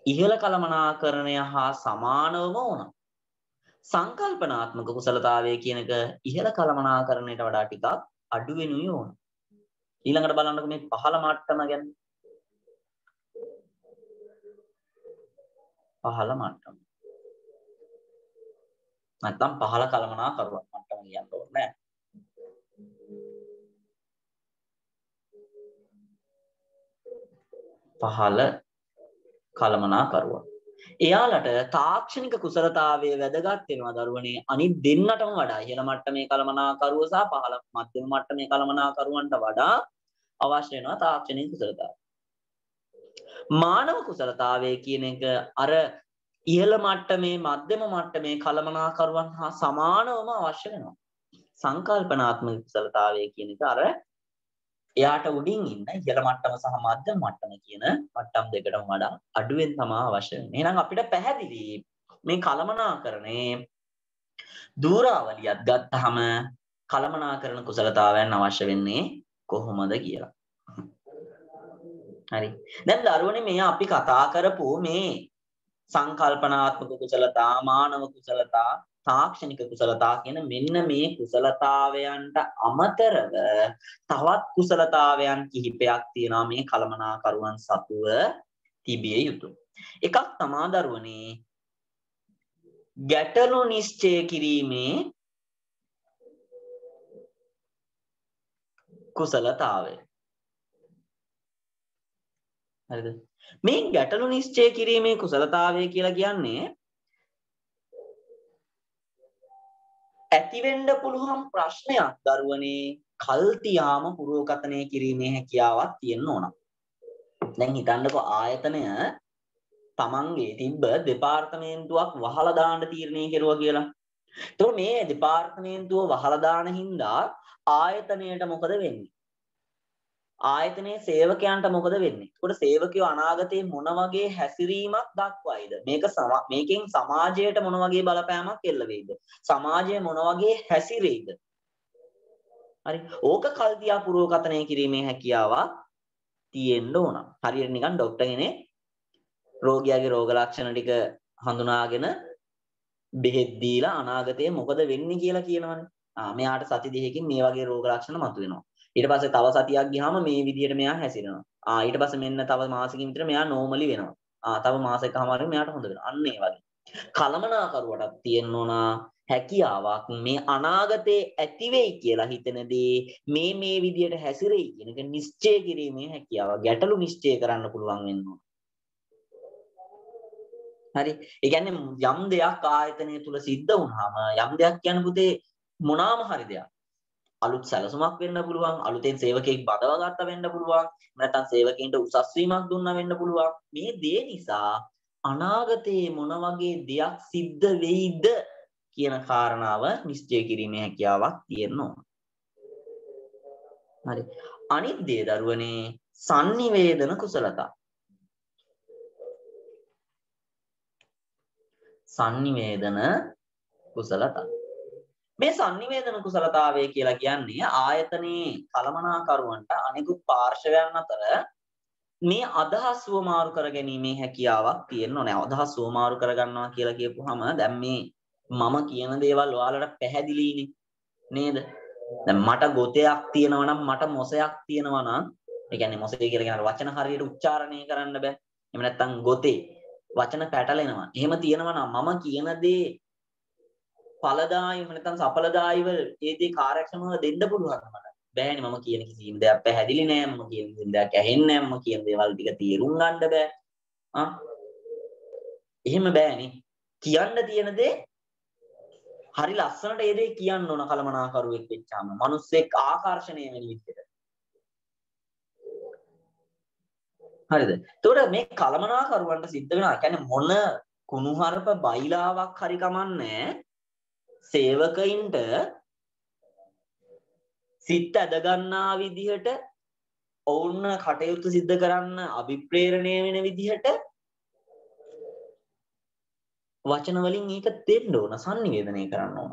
ඉහළ කළමනාකරණය හා සමානවම ඕන. සංකල්පනාත්මක කුසලතාවය කියන එක ඉහළ කළමනාකරණයට වඩා ටිකක් අඩු වෙනුයි ඕන. ඊළඟට බලන්නකො මේ පහළ මට්ටම ගැන. පහළ මට්ටම. නැත්තම් පහළ කළමනාකරුවන් මට්ටම කියන්න ඕනේ. පහළ කළමනාකරුවන්. එයාලට තාක්ෂණික කුසලතාවය වැදගත් වෙනවා දරුවනේ අනිත් දෙන්නටම වඩා ඉහළ මට්ටමේ කළමනාකරුව සහ පහළ මධ්‍යම මට්ටමේ කළමනාකරුවන්ට වඩා අවශ්‍ය වෙනවා තාක්ෂණික කුසලතාවය. මානව කුසලතාවය කියන එක අර ඉහළ මට්ටමේ මධ්‍යම මට්ටමේ කළමනාකරුවන් හා සමානවම අවශ්‍ය වෙනවා. සංකල්පනාත්මක කුසලතාවය කියන එක අර එයාට උඩින් ඉන්න ඉහළ මට්ටම සහ මධ්‍යම මට්ටම කියන මට්ටම් දෙකටම වඩා අඩුවෙන් තමයි අවශ්‍ය වෙන්නේ. එහෙනම් අපිට පැහැදිලි මේ කළමනාකරණේ දූරාවලියක් ගත්තාම කළමනාකරණ කුසලතාවයන් අවශ්‍ය වෙන්නේ කොහොමද කියලා. හරි. දැන් දරුවනේ මේ අපි කතා කරපු මේ සංකල්පනාත්මක කුසලතා, මානව කුසලතා, තාක්ෂණික කුසලතා කියන මෙන්න මේ කුසලතාවයන්ට අමතරව තවත් කුසලතාවයන් කිහිපයක් තියෙනවා මේ කළමනාකරුවන් සතුව තිබිය යුතු. එකක් තමා දරුවනේ ගැටලු නිශ්චය කිරීමේ කුසලතාවය. හරිද? මේ ගැටලු නිශ්චය කිරීමේ කුසලතාවය කියලා කියන්නේ ඇති වෙන්න පුළුවන් ප්‍රශ්නයක් දරුවනේ කල්තියාම පුරෝකතනය කිරීමේ හැකියාවක් තියෙන්න ඕන. දැන් හිතන්නකෝ ආයතනය තමන්ගේ තිබ්බ දෙපාර්තමේන්තුවක් වහලා දාන්න තීරණය කෙරුවා කියලා. එතකොට මේ දෙපාර්තමේන්තුව වහලා දාන හින්දා ආයතනයට මොකද වෙන්නේ? ආයතනයේ සේවකයන්ට මොකද වෙන්නේ? එතකොට සේවකයෝ අනාගතයේ මොන වගේ හැසිරීමක් දක්වයිද? මේකෙන් සමාජයට මොන වගේ බලපෑමක් එල්ල වෙයිද? සමාජය මොන වගේ හැසිරෙයිද? හරි. ඕක කල්තියා පුරෝකතනය කිරීමේ හැකියාවක් තියෙන්න ඕන. හරියට නිකන් ડોක්ටර් කෙනෙක් රෝගියාගේ රෝග ලක්ෂණ ටික හඳුනාගෙන බෙහෙත් දීලා අනාගතයේ මොකද වෙන්නේ කියලා කියනවනේ. මෙයාට සති දෙකකින් මේ වගේ රෝග ලක්ෂණ මතුවෙනවා. ඊට පස්සේ තව සතියක් ගියාම මේ විදිහට මෙයා හැසිරෙනවා. ඊට පස්සේ මෙන්න තව මාසෙකින් විතර මෙයා නෝමලි වෙනවා. තව මාසෙකමාරකින් මෙයාට හොඳ වෙනවා. අන්න ඒ වගේ. කලමනාකරුවටත් තියෙන්න ඕන හැකියාවක් මේ අනාගතේ ඇති වෙයි කියලා හිතනදී මේ විදිහට හැසිරෙයි කියන එක නිශ්චය කිරීමේ හැකියාව. ගැටලු නිශ්චය කරන්න පුළුවන් වෙන්න ඕන. හරි. ඒ කියන්නේ යම් දෙයක් ආයතනය තුල සිද්ධ වුණාම යම් දෙයක් කියන පුතේ මොනාම හරි දෙයක් අලුත් සැලසුමක් වෙන්න පුළුවන්, අලුතෙන් සේවකයෙක් බදව ගත්ත වෙන්න පුළුවන්, නැත්නම් සේවකයින්ට උසස් වීමක් දුන්නා වෙන්න පුළුවන්. මේ දේ නිසා අනාගතයේ මොන වගේ දෙයක් සිද්ධ වෙයිද කියන කාරණාව නිශ්චය කිරීමේ හැකියාවක් තියෙනවා. හරි. අනිත් දේ දරුවනේ sannivedana කුසලතා. sannivedana කුසලතා. මේ sannivedana කුසලතාවය කියලා කියන්නේ ආයතනයේ කලමනාකරුවන්ට අනිකුත් පාර්ශවයන් අතර මේ අදහස් වමාරු කර ගැනීමේ හැකියාවක් තියෙන්න ඕනේ. අදහස් වමාරු කර ගන්නවා කියලා කියපුවාම දැන් මේ මම කියන දේවල් ඔයාලට පැහැදිලිනේ නේද? දැන් මට ගොතයක් තියෙනවා නම් මට මොසයක් තියෙනවා නම් ඒ කියන්නේ මොසේ කියලා කියන වචන හරියට උච්චාරණය කරන්න බෑ. එහෙම නැත්නම් ගොතේ වචන පැටලෙනවා. එහෙම තියෙනවා නම් මම කියන දේ ඵලදායීව නැත්නම් සඵලදායීව ඒ දේ කාර්යක්ෂමව දෙන්න පුළුවන් මට. බෑනේ මම කියන කිසිම දෙයක් පැහැදිලි නෑ. මම කියන දෙයක් ඇහෙන්නේ නෑ. මම කියන දේවල් ටික තේරුම් ගන්න බෑ. එහෙම බෑනේ. කියන්න තියෙන දේ හරි ලස්සනට ඒ දේ කියන්න ඕන කලමනාකරුවෙක් වෙච්චාම. මිනිස්සෙක් ආකර්ෂණය වෙන විදිහට. හරිද? එතකොට මේ කලමනාකරුවන්ට සිද්ධ වෙනවා. කියන්නේ මොන කුණුහරුප බයිලාවක් හරි කමන්නේ සේවකයින්ට සිත් ඇද ගන්නා විදිහට ඔවුන් කටයුතු සිද්ධ කරන්න අභිප්‍රේරණය වෙන විදිහට වචන වලින් ඒක දෙන්න ඕන sannivedanaya කරන්න ඕන.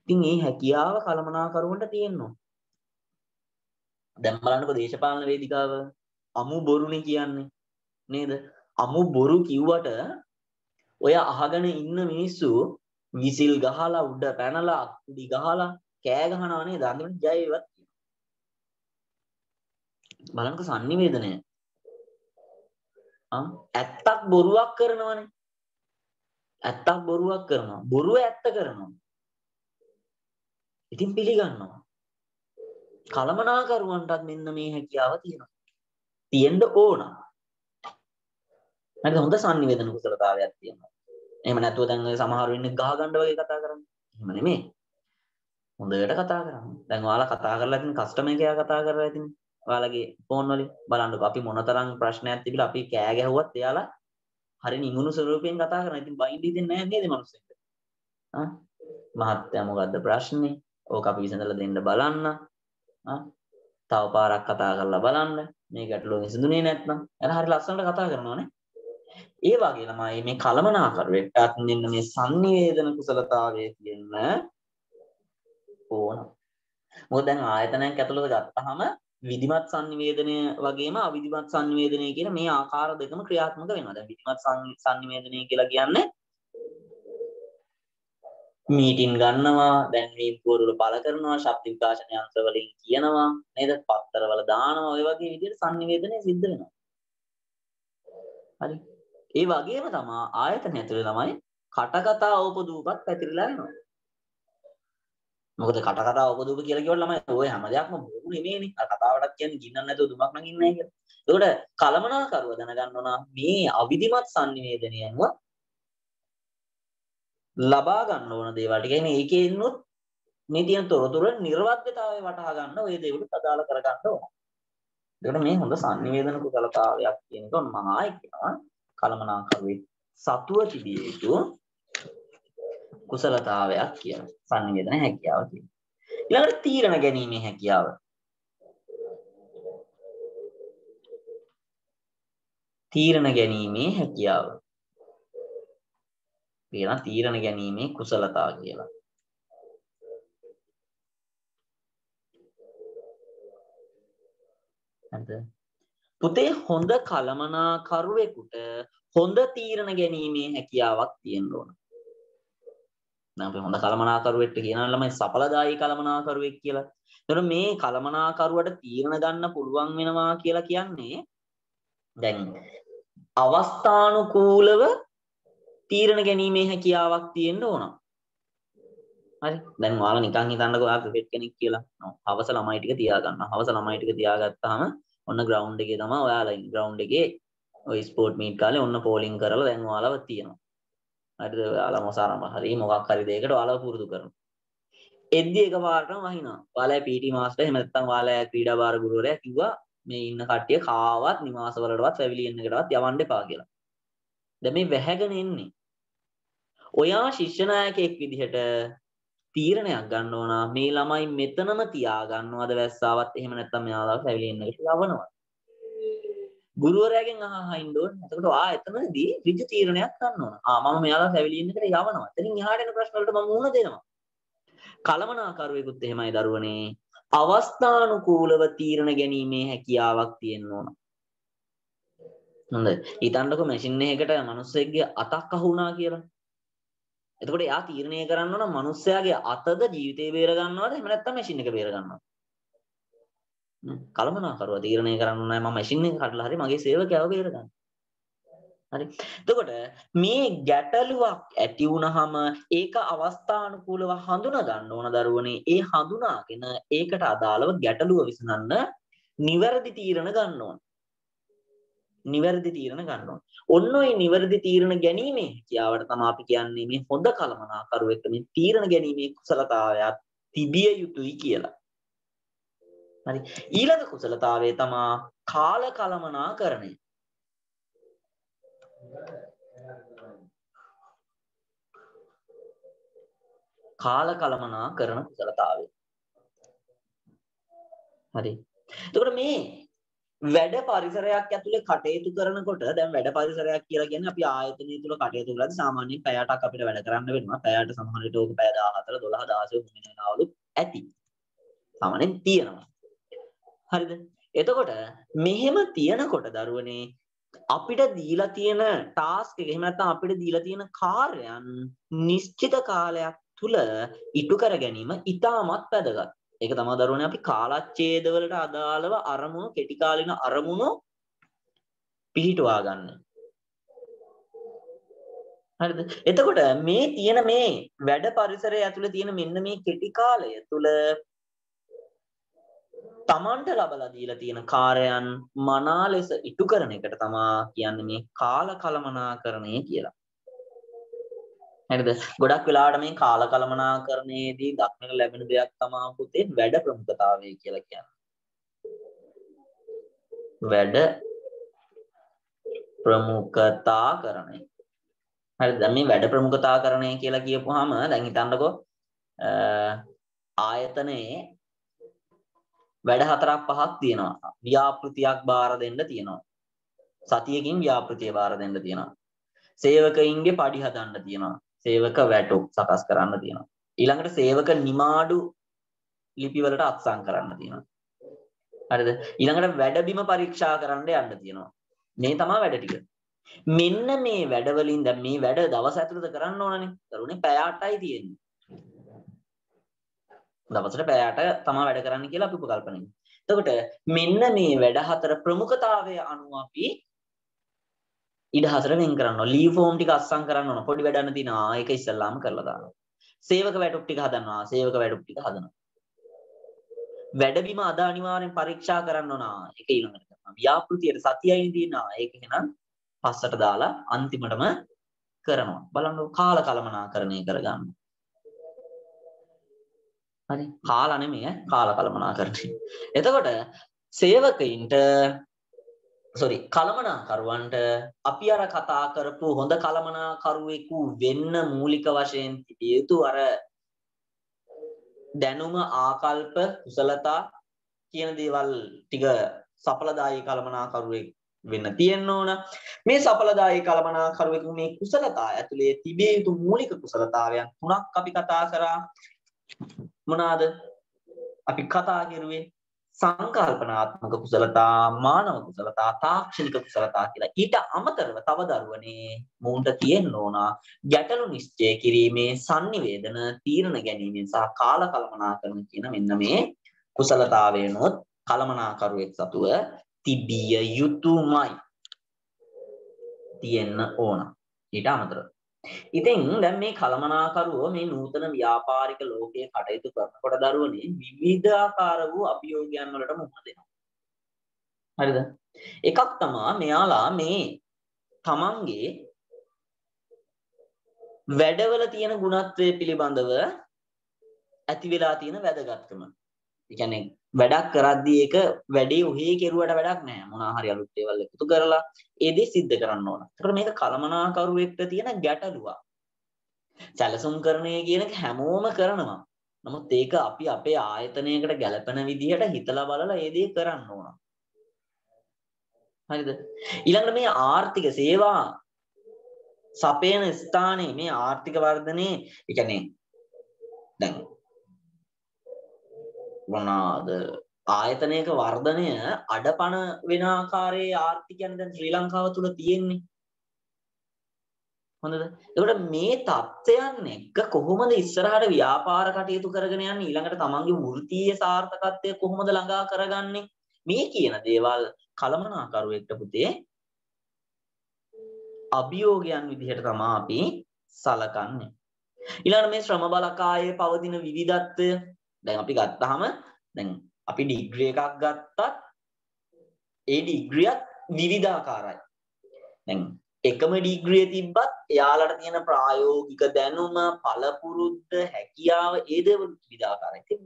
ඉතින් මේ හැකියාව කලමනාකරුවන්ට තියෙන්න ඕන. දැන් බලන්නකෝ දේශපාලන වේදිකාව අමු බොරුනේ කියන්නේ නේද? අමු බොරු කිව්වට ඔය අහගෙන ඉන්න මිනිස්සු විසිල් ගහලා උඩ පැනලා කුඩි ගහලා කෑ ගහනවා නේද? අන්තිමට ජය වේවත් කියනවා. බලන්නකෝ sannivedanaya. ඇත්තක් බොරුවක් කරනවනේ. ඇත්තක් බොරුවක් කරනවා. බොරුව ඇත්ත කරනවා. ඉතින් පිළිගන්නවා. කලමනාකරුවන්ටත් මෙන්න මේ හැකියාව තියෙනවා. තියෙන්න ඕන. හරිද? හොඳ sannivedana කුසලතාවයක් තියෙනවා. එහෙම නැතුව දැන් ඔය සමහරව ඉන්නේ ගහ ගන්න වගේ කතා කරන්නේ. එහෙම නෙමෙයි. හොඳට කතා කරන්නේ. දැන් ඔයාලා කතා කරලා ඉතින් කස්ටමර් කෙයා කතා කරලා ඉතින් ඔයාලගේ ෆෝන් වලින් බලන්නකෝ අපි මොනතරම් ප්‍රශ්නයක් තිබිලා අපි කෑ ගැහුවත් එයාලා හරි නිමුණු ස්වරූපයෙන් කතා කරනවා. ඉතින් බයින්ඩ් හිතෙන්නේ නැහැ නේද මිනිස්සුන්ට? මහත්තයා මොකද්ද ප්‍රශ්නේ? ඕක අපි විසඳලා දෙන්න බලන්න. තව පාරක් කතා කරලා බලන්න. මේ ගැටලුව විසඳුනේ නැත්නම් එයාලා හරි ලස්සනට කතා කරනවානේ. ඒ වගේ ළමයි මේ කලමනාකරුවෙක්ටත් මෙන්න මේ sannivedana කුසලතාවයේ තියෙන ඕන. මොකද දැන් ආයතනයක් ඇතුළත ගත්තාම විධිමත් sannivedanය වගේම අවිධිමත් sannivedanය කියන මේ ආකාර දෙකම ක්‍රියාත්මක වෙනවා. දැන් විධිමත් sannivedanය කියලා කියන්නේ මීටින් ගන්නවා, දැන්වීම් පුවරුවල පළ කරනවා, ශබ්ද විකාශන යන්ත්‍ර වලින් කියනවා, නේද? පත්තරවල දානවා, ඔය වගේ විදිහට sannivedanය සිද්ධ වෙනවා. හරි. ඒ වගේම තමයි ආයතන ඇතුලේ ළමයි කටකතා ඕපදූපත් පැතිරිලා යනවා. මොකද කටකතා ඕපදූප කියලා කියවල ළමයි ඔය හැම දෙයක්ම බොරු නෙමෙයිනේ. අර කතාවටත් කියන්නේ ගින්නක් නැතුව දුමක් නගින්නේ නැහැ කියලා. ඒකට කලමනාකරුව දැනගන්න ඕන මේ අවිධිමත් sannivedanයම ලබා ගන්න ඕන දේවල් ටික. කියන්නේ ඒකේනොත් මේ තියෙන තොරතුරු නිර්වද්‍යතාවය වටහා ගන්න ඔය දේවලුත් අදාළ කරගන්න ඕන. ඒකට මේ හොඳ sannivedana කුසලතාවයක් කියන එක මම ආයෙත් කියනවා. කලමනාකරුවේ සතුව තිබිය යුතු කුසලතාවයක් කියන sannivedana හැකියාව කියන. ඊළඟට තීරණ ගැනීමේ හැකියාව. තීරණ ගැනීමේ හැකියාව. කියන තීරණ ගැනීමේ කුසලතාව කියලා. හරිද? පුතේ හොඳ කලමනාකරුවෙකුට හොඳ තීරණ ගැනීමේ හැකියාවක් තියෙන්න ඕන. නම් අපි හොඳ කලමනාකරුවෙක්ට කියනවා ළමයි සඵලදායී කලමනාකරුවෙක් කියලා. එතකොට මේ කලමනාකරුවට තීරණ ගන්න පුළුවන් වෙනවා කියලා කියන්නේ දැන් අවස්ථානුකූලව තීරණ ගැනීමේ හැකියාවක් තියෙන්න ඕන. හරි. දැන් ඔයාලා නිකන් හිතන්නකෝ ඔයා ක්‍රිකට් කෙනෙක් කියලා. හවස ළමයි ටික තියාගන්න. හවස ළමයි ටික තියාගත්තාම ඔන්න ග්‍රවුන්ඩ් එකේ තමයි ඔයාලා ඉන්නේ. ග්‍රවුන්ඩ් එකේ ඔය ස්පෝර්ට් මීට් කාලේ ඔන්න පෝලිං කරලා දැන් ඔයාලව තියෙනවා. හරිද? ඔයාලා මොසාරම හරි මොකක් හරි දෙයකට ඔයාලව පුරුදු කරනවා. එද්දි එකපාරටම වහිනවා. ඔයාලා PT මාස්ටර් එහෙම නැත්නම් ඔයාලා ක්‍රීඩා භාර ගුරුවරයා කිව්වා මේ ඉන්න කට්ටිය කාවත් නිවාස වලටවත් පැවිලියන් එකටවත් යවන්න එපා කියලා. දැන් මේ වැහැගෙන එන්නේ. ඔයා ශිෂ්‍ය නායකයෙක් විදිහට තීරණයක් ගන්න ඕන මේ ළමයි මෙතනම තියා ගන්නවද වැස්සාවත් එහෙම නැත්නම් මෙයාලා පැවිලියන් එකට යවනවා. ගුරුවරයාගෙන් අහන්න ඕනේ. එතකොට එතනදී ඍජු තීරණයක් ගන්න ඕන. මම මෙයාලා පැවිලියන් එකට යවනවා. එතනින් එහාට එන ප්‍රශ්න වලට මම මුහුණ දෙනවා. කලමනාකරුවෙකුත් එහෙමයි දරුවනේ. අවස්ථානුකූලව තීරණ ගැනීමේ හැකියාවක් තියෙන්න ඕන. හොඳයි. හිතන්නකෝ මැෂින් එකකට මිනිස්සෙක්ගේ අතක් අහු වුණා කියලා. එතකොට එයා තීරණය කරන්න ඕන මිනිස්සයාගේ අතද ජීවිතේ බේර ගන්නවද එහෙම නැත්නම් මැෂින් එක බේර ගන්නවද? කලමනාකරුවා තීරණය කරන්න ඕනේ මම මැෂින් එක කඩලා හරි මගේ සේවකයව බේර ගන්න. හරි. එතකොට මේ ගැටලුවක් ඇති වුනහම ඒක අවස්ථානුකූලව හඳුනා ගන්න ඕන දරුවනේ. ඒ හඳුනාගෙන ඒකට අදාළව ගැටලුව විසඳන්න නිවැරදි තීරණ ගන්න ඕන. නිවැරදි තීරණ ගන්න ඕන. ඔන්න ඔය නිවැරදි තීරණ ගැනීමේ හැකියාවට තමයි අපි කියන්නේ මේ හොඳ කලමනාකරුවෙක් මේ තීරණ ගැනීමේ කුසලතාවයක් තිබිය යුතුයි කියලා. හරි. ඊළඟ කුසලතාවය තමයි කාල කලමනාකරණය. කාල කලමනාකරන කුසලතාවය. හරි. එතකොට මේ වැඩ පරිසරයක් ඇතුලේ කටයුතු කරනකොට දැන් වැඩ පරිසරයක් කියලා කියන්නේ අපි ආයතනය තුල කටයුතු කරද්දී සාමාන්‍යයෙන් පැයටක් අපිට වැඩ කරන්න වෙනවා. පැයට සමහර විට ඕක පැය 14 12 16 වෙනවලු ඇති. සාමාන්‍යයෙන් තියෙනවා. හරිද? එතකොට මෙහෙම තියෙනකොට දරුවනේ අපිට දීලා තියෙන ටාස්ක් එක එහෙම නැත්නම් අපිට දීලා තියෙන කාර්යයන් නිශ්චිත කාලයක් තුල ඉටු කර ගැනීම ඉතාමත් වැදගත්. ඒක තමයි දරුවනේ අපි කාලච්ඡේද වලට අදාළව අරමුණු කෙටි කාලින අරමුණු පිහිටුවා ගන්න. හරිද? එතකොට මේ තියෙන මේ වැඩ පරිසරය ඇතුලේ තියෙන මෙන්න මේ කෙටි කාලය තුල තමන්ට ලබලා දීලා තියෙන කාර්යයන් මනා ලෙස ඉටු කරන එකට තමයි කියන්නේ මේ කාල කලමනාකරණය කියලා. හරිද? ගොඩක් වෙලාවට මේ කාල කලමනාකරණයේදී දක්නට ලැබෙන දෙයක් තමයි පුතේ වැඩ ප්‍රමුඛතාවය කියලා කියන්නේ. වැඩ ප්‍රමුඛතාකරණය. හරිද? දැන් මේ වැඩ ප්‍රමුඛතාකරණය කියලා කියපුවාම දැන් හිතන්නකෝ ආයතනයේ වැඩ 4ක් 5ක් තියෙනවා. ව්‍යාපෘතියක් බාර දෙන්න තියෙනවා. සතියකින් ව්‍යාපෘතිය බාර දෙන්න තියෙනවා. සේවකයින්ගේ පඩි හදන්න තියෙනවා. සේවක වැටුප් සකස් කරන්න තියෙනවා. ඊළඟට සේවක නිමාඩු ලිපි වලට අත්සන් කරන්න තියෙනවා. හරිද? ඊළඟට වැඩබිම පරීක්ෂා කරන්න යන්න තියෙනවා. මේ තමයි වැඩ ටික. මෙන්න මේ වැඩ වලින් දැන් මේ වැඩ දවස් ඇතුළත කරන්න ඕනනේ. දරුවනේ පැය 8යි තියෙන්නේ. දවසට පැය 8 තමයි වැඩ කරන්න කියලා අපි උපකල්පනය කරනවා. එතකොට මෙන්න මේ වැඩ 4 ප්‍රමුඛතාවය අනුව අපි ඉඩ 4 වෙන් කරනවා. ලීව් ෆෝම් ටික අස්සම් කරන්න ඕන. පොඩි වැඩක් තියෙනවා. ඒක ඉස්සල්ලාම කරලා දානවා. සේවක වැටුප් ටික හදනවා. සේවක වැටුප් ටික හදනවා. වැඩබිම අද අනිවාර්යෙන් පරීක්ෂා කරන්න ඕන. ඒක ඊළඟට කරනවා. ව්‍යාපෘතියට සතියයි දිනවා. ඒක එහෙනම් පස්සට දාලා අන්තිමටම කරනවා. බලන්න කාල කලමනාකරණය කරගන්න. හරි කාලා නෙමෙයි කාලා කළමනාකරණය. එතකොට සේවකයින්ට කළමනාකරුවන්ට අපි අර කතා කරපු හොඳ කළමනාකරුවෙකු වෙන්න මූලික වශයෙන් තිබිය යුතු අර දැනුම ආකල්ප කුසලතා කියන දේවල් ටික සඵලදායී කළමනාකරුවෙක් වෙන්න තියෙන්න ඕන. මේ සඵලදායී කළමනාකරුවෙකු මේ කුසලතා ඇතුලේ තිබිය යුතු මූලික කුසලතාවයන් තුනක් අපි කතා කරා. මොනවාද? අපි කතා කරුවේ සංකල්පනාත්මක කුසලතා, මානව කුසලතා, තාක්ෂණික කුසලතා කියලා. ඊට අමතරව තව දරුවනේ මොවුන්ට තියෙන්න ඕන ගැටලු නිශ්චය කිරීමේ, sannivedana, තීරණ ගැනීමෙන් සහ කාල කළමනාකරණ කියන මෙන්න මේ කුසලතාවයනොත් කළමනාකරුවෙක් සතුව තිබිය යුතුමයි. තියෙන්න ඕන. ඊට අමතරව ඉතින් දැන් මේ කළමනාකරුවෝ මේ නූතන ව්‍යාපාරික ලෝකයේ කටයුතු කරනකොට දරුවනේ විවිධාකාර වූ අභියෝගයන් වලට මුහුණ දෙනවා. හරිද? එකක් තමයි මෙයාලා මේ තමන්ගේ වැඩවල තියෙන ගුණත්වය පිළිබඳව ඇති වෙලා තියෙන වැදගත්කම. ඒ කියන්නේ වැඩක් කරද්දී ඒක වැඩේ උහි කෙරුවට වැඩක් නැහැ. මොනවා හරි අලුත් දේවල් එකතු කරලා ඒ දේ සිද්ධ කරන්න ඕන. ඒකට මේක කළමනාකරුවෙක්ට තියෙන ගැටලුවක්. සැලසුම් කරන්නේ කියන එක හැමෝම කරනවා. නමුත් ඒක අපි අපේ ආයතනයකට ගැලපෙන විදිහට හිතලා බලලා ඒ දේ කරන්න ඕන. හරිද? ඊළඟට මේ ආර්ථික සේවා සපයන ස්ථානයේ මේ ආර්ථික වර්ධනයේ ඒ කියන්නේ දැන් මොනවාද ආයතනයක වර්ධනය අඩපණ වෙන ආකාරයේ ආර්ථිකයන් දැන් ශ්‍රී ලංකාව තුල තියෙන්නේ. හොඳද? ඒකට මේ தත්ත්වයන් එක්ක කොහොමද ඉස්සරහට ව්‍යාපාර කටයුතු කරගෙන යන්නේ? ඊළඟට තමන්ගේ වෘත්තීය සාර්ථකත්වය කොහොමද ළඟා කරගන්නේ? මේ කියන දේවල් කළමනාකරුවෙක්ට පුතේ අභියෝගයන් විදිහට තමයි අපි සලකන්නේ. ඊළඟට මේ ශ්‍රම බලකායේ පවතින විවිධත්වය දැන් අපි ගත්තාම දැන් අපි ඩිග්‍රී එකක් ගත්තත් ඒ ඩිග්‍රියත් විවිධාකාරයි. දැන් එකම ඩිග්‍රිය තිබ්බත් එයාලට තියෙන ප්‍රායෝගික දැනුම, පළපුරුද්ද, හැකියාව ඒ දේවල් විවිධාකාරයි. ඉතින්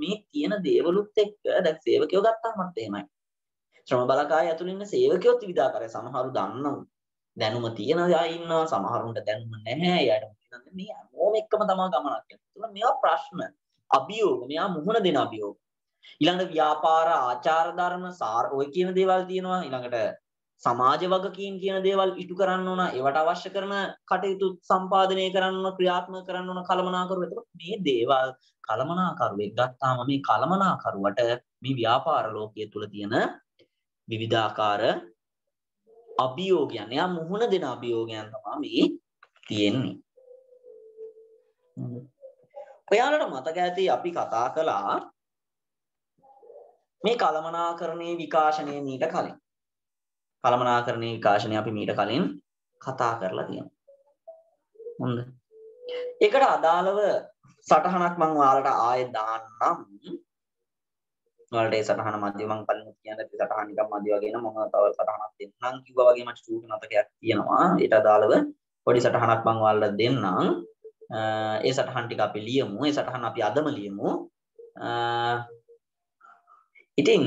මේ තියෙන දේවලුත් එක්ක දැන් සේවකයෝ ගත්තාමත් එහෙමයි. ශ්‍රම බලකාය ඇතුළේ ඉන්න සේවකයෝත් විවිධාකාරයි. සමහරු දන්නවා දැනුම තියන අය ඉන්නවා, සමහරුන්ට දැනුම නැහැ. එයාට මේ හැමෝම එක්කම තමයි ගමනක් යන්නේ. මේවා ප්‍රශ්න, අභියෝග, මෙයා මුහුණ දෙන අභියෝග. ඊළඟට ව්‍යාපාර ආචාර ධර්ම ඔය කියන දේවල් තියෙනවා. ඊළඟට සමාජ වගකීම් කියන දේවල් ඉටු කරන්න ඕන. ඒවට අවශ්‍ය කරන කටයුතු සම්පාදනය කරන්න ඕන, ක්‍රියාත්මක කරන්න ඕන කළමනාකරුවෝ. එතකොට මේ දේවල් කළමනාකරුවෙක් ගත්තාම මේ කළමනාකරුවට මේ ව්‍යාපාර ලෝකයේ තුල තියෙන විවිධාකාර අභියෝගයන්, එයා මුහුණ දෙන අභියෝගයන් තමයි මේ තියෙන්නේ. ඔයාලට මතක ඇති අපි කතා කළා මේ කළමනාකරණයේ විකාශනයේ මීට කලින්. කළමනාකරණයේ විකාශනය අපි මීට කලින් කතා කරලා තියෙනවා. හොඳ. ඒකට අදාළව සටහනක් මම ඔයාලට ආයෙත් දාන්නම්. ඔයාලට ඒ සටහන මැදිව මම කලින් කියන සටහන නිකන් මැදිව වගේ නම් මම තව සටහනක් දෙන්නම් කිව්වා වගේ මට චූටි මතකයක් තියෙනවා. ඒට අදාළව පොඩි සටහනක් මම ඔයාලට දෙන්නම්. ඒ සටහන් ටික අපි ලියමු. ඒ සටහන අපි අදම ලියමු. ඉතින්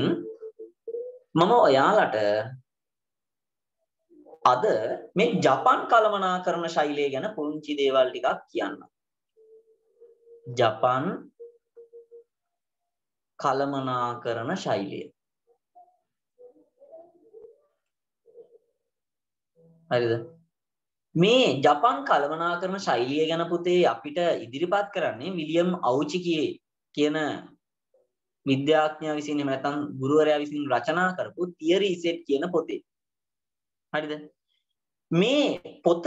මම ඔයාලට අද මේ ජපන් කළමනාකරණ ශෛලිය ගැන පුංචි දේවල් ටිකක් කියන්නම්. ජපන් කළමනාකරණ ශෛලිය. හරිද? මේ ජපන් කළමනාකරණ ශෛලිය ගැන පුතේ අපිට ඉදිරිපත් කරන්නේ විලියම් අවුචිකියේ කියන විද්‍යාඥයා විසින් එහෙම නැත්නම් ගුරුවරයා විසින් රචනා කරපු තියරි සෙට් කියන පොතේ. හරිද? මේ පොත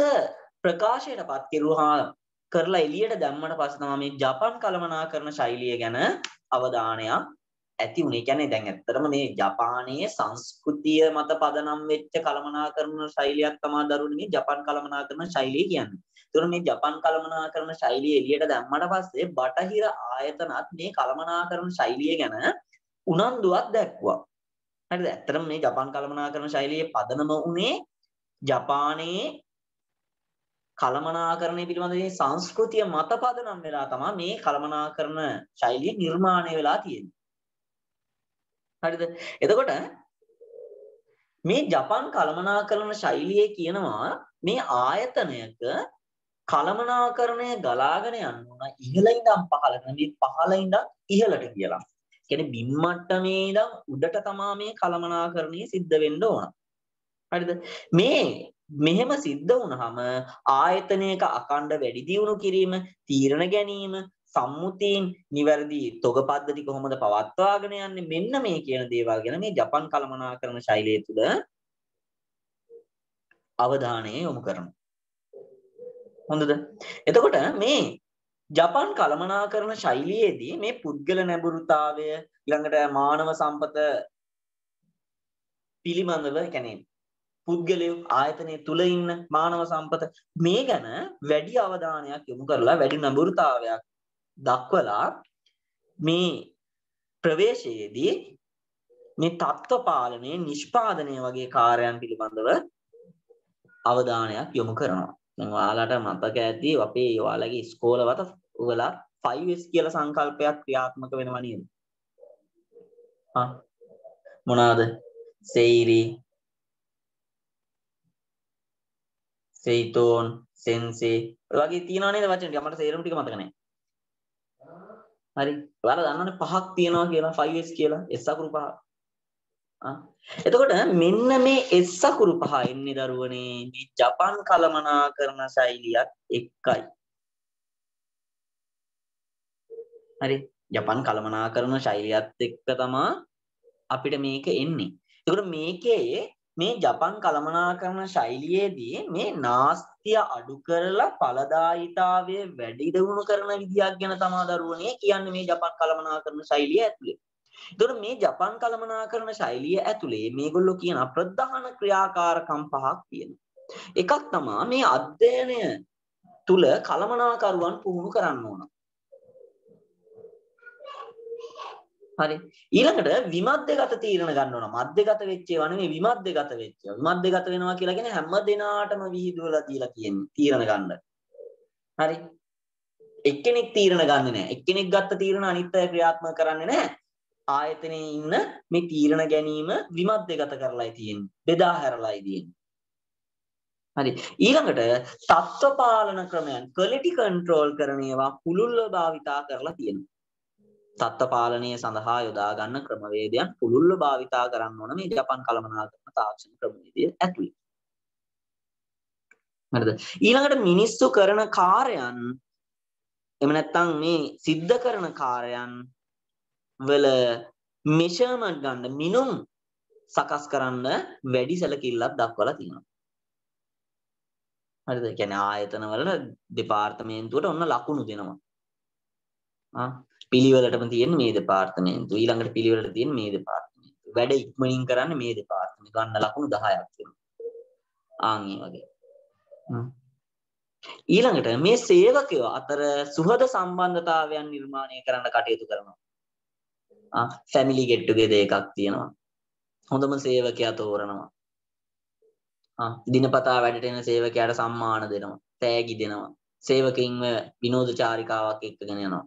ප්‍රකාශයටපත් කෙරුවා කරලා එළියට දැම්මට පස්සේ තමයි මේ ජපන් කළමනාකරණ ශෛලිය ගැන අවධානයක් ඇති උනේ. කියන්නේ දැන් ඇත්තටම මේ ජපානයේ සංස්කෘතිය මත පදනම් වෙච්ච කළමනාකරණ ශෛලියක් තමයි දරුවනේ මේ ජපන් කළමනාකරණ ශෛලිය කියන්නේ. ඒතකොට මේ ජපන් කළමනාකරණ ශෛලිය එළියට දැම්මට පස්සේ බටහිර ආයතනත් මේ කළමනාකරණ ශෛලිය ගැන උනන්දුවක් දැක්වුවා. හරිද? ඇත්තටම මේ ජපන් කළමනාකරණ ශෛලියේ පදනම උනේ ජපානයේ කළමනාකරණය පිළිබඳ මේ සංස්කෘතිය මත පදනම් වෙලා තමයි මේ කළමනාකරණ ශෛලිය නිර්මාණය වෙලා තියෙන්නේ. හරිද? එතකොට මේ ජපන් කළමනාකරණ ශෛලියේ කියනවා මේ ආයතනයක කළමනාකරණය ගලාගෙන යන්න ඕන ඉහළ ඉඳන් පහළට මේ පහළ ඉඳන් ඉහළට කියලා. කියන්නේ බිම් මට්ටමේ ඉඳන් උඩට තමයි මේ කළමනාකරණය සිද්ධ වෙන්න ඕන. හරිද? මේ මෙහෙම සිද්ධ වුණාම ආයතනයක අඛණ්ඩ වැඩි දියුණු කිරීම, තීරණ ගැනීම, සම්මුතීන් නිවැරදි තොග පද්ධති කොහොමද පවත්වාගෙන යන්නේ මෙන්න මේ කියන දේවල් ගැන මේ ජපන් කළමනාකරණ ශෛලිය තුළ අවධානය යොමු කරනවා. හොඳද? එතකොට මේ ජපන් කළමනාකරණ ශෛලියේදී මේ පුද්ගල නැඹුරුතාවය ඊළඟට මානව සම්පත පිළිබඳව කියන්නේ පුද්ගලයෝ ආයතනයේ තුල ඉන්න මානව සම්පත මේ ගැන වැඩි අවධානයක් යොමු කරලා වැඩි නැඹුරුතාවයක් දක්වලා මේ ප්‍රවේශයේදී මේ තත්ත්ව පාලනයේ නිෂ්පාදනය වගේ කාර්යයන් පිළිබඳව අවධානයක් යොමු කරනවා. දැන් ඔයාලට මතක ඇති අපේ ඔයාලගේ ඉස්කෝලවල ඔයාලා 5S කියලා සංකල්පයක් ක්‍රියාත්මක වෙනවා නේද? මොනවාද? සෙයිරි, සෙයිතෝන්, සෙන්සේ ඔය වගේ තියෙනවා නේද වචන ටික? මට සේරම ටික මතක නැහැ. හරි. ඔයාලා දන්නවනේ පහක් තියෙනවා කියලා 5S කියලා S අකුරු පහ. එතකොට මෙන්න මේ S අකුරු පහ එන්නේ දරුවනේ මේ ජපන් කළමනාකරණ ශෛලියත් එක්කයි. හරි. ජපන් කළමනාකරණ ශෛලියත් එක්ක තමයි අපිට මේක එන්නේ. එතකොට මේකේ මේ ජපන් කළමනාකරණ ශෛලියේදී මේ නාස්තිය අඩු කරලා ඵලදායීතාවය වැඩි දියුණු කරන විදියක් ගැන තමයි දරුවනේ කියන්නේ මේ ජපන් කළමනාකරණ ශෛලිය ඇතුලේ. එතකොට මේ ජපන් කළමනාකරණ ශෛලිය ඇතුලේ මේගොල්ලෝ කියන ප්‍රධාන ක්‍රියාකාරකම් පහක් තියෙනවා. එකක් තමයි මේ අධ්‍යයනය තුල කළමනාකරුවන් පුහුණු කරන්න ඕන. හරි. ඊළඟට විමධ්‍යගත තීරණ ගන්න ඕන. මධ්‍යගත වෙච්ච ඒවා නෙමෙයි විමධ්‍යගත වෙච්ච ඒවා. විමධ්‍යගත වෙනවා කියලා කියන්නේ හැම දිනාටම විහිදුවලා දීලා කියන්නේ තීරණ ගන්න. හරි. එක්කෙනෙක් තීරණ ගන්නෙ නැහැ. එක්කෙනෙක් ගත්ත තීරණ අනිත් අය ක්‍රියාත්මක කරන්නේ නැහැ. ආයතනයේ ඉන්න මේ තීරණ ගැනීම විමධ්‍යගත කරලායි තියෙන්නේ. බෙදා හැරලායි තියෙන්නේ. හරි. ඊළඟට තත්ත්ව පාලන ක්‍රමයන් ක්වොලිටි කන්ට්‍රෝල් කරන ඒවා පුළුල්ව භාවිතා කරලා තියෙනවා. තත්ත්ව පාලනය සඳහා යොදා ගන්න ක්‍රමවේදයන් පුළුල්ව භාවිතා කරන්න ඕන මේ ජපන් කළමනාකරණ තාක්ෂණ ක්‍රමවේදය ඇතුළේ. හරිද? ඊළඟට මිනිස්සු කරන කාර්යයන් එහෙම නැත්නම් මේ සිද්ධ කරන කාර්යයන් වල මෙෂර්මන්ට් ගන්න මිනුම් සකස් කරන්න වැඩි සැලකිල්ලක් දක්වලා තියෙනවා. හරිද? ඒ කියන්නේ ආයතන වල දෙපාර්තමේන්තුවට ඔන්න ලකුණු දෙනවා. පිළිවෙලටම තියෙන මේ දෙපාර්තමේන්තුව ඊළඟට පිළිවෙලට තියෙන මේ දෙපාර්තමේන්තුව වැඩ ඉක්මනින් කරන්නේ මේ දෙපාර්තමේන්තුව ගන්න ලකුණු 10ක් තියෙනවා. ඒ වගේ. ඊළඟට මේ සේවකයෝ අතර සුහද සම්බන්ධතාවයන් නිර්මාණය කරන්න කටයුතු කරනවා. ෆැමිලි ගෙට් ටුගෙදර් එකක් තියෙනවා. හොඳම සේවකයා තෝරනවා. දිනපතා වැඩට එන සේවකයාට සම්මාන දෙනවා. තෑගි දෙනවා. සේවකින්ව විනෝද චාරිකාවක් එක්කගෙන යනවා.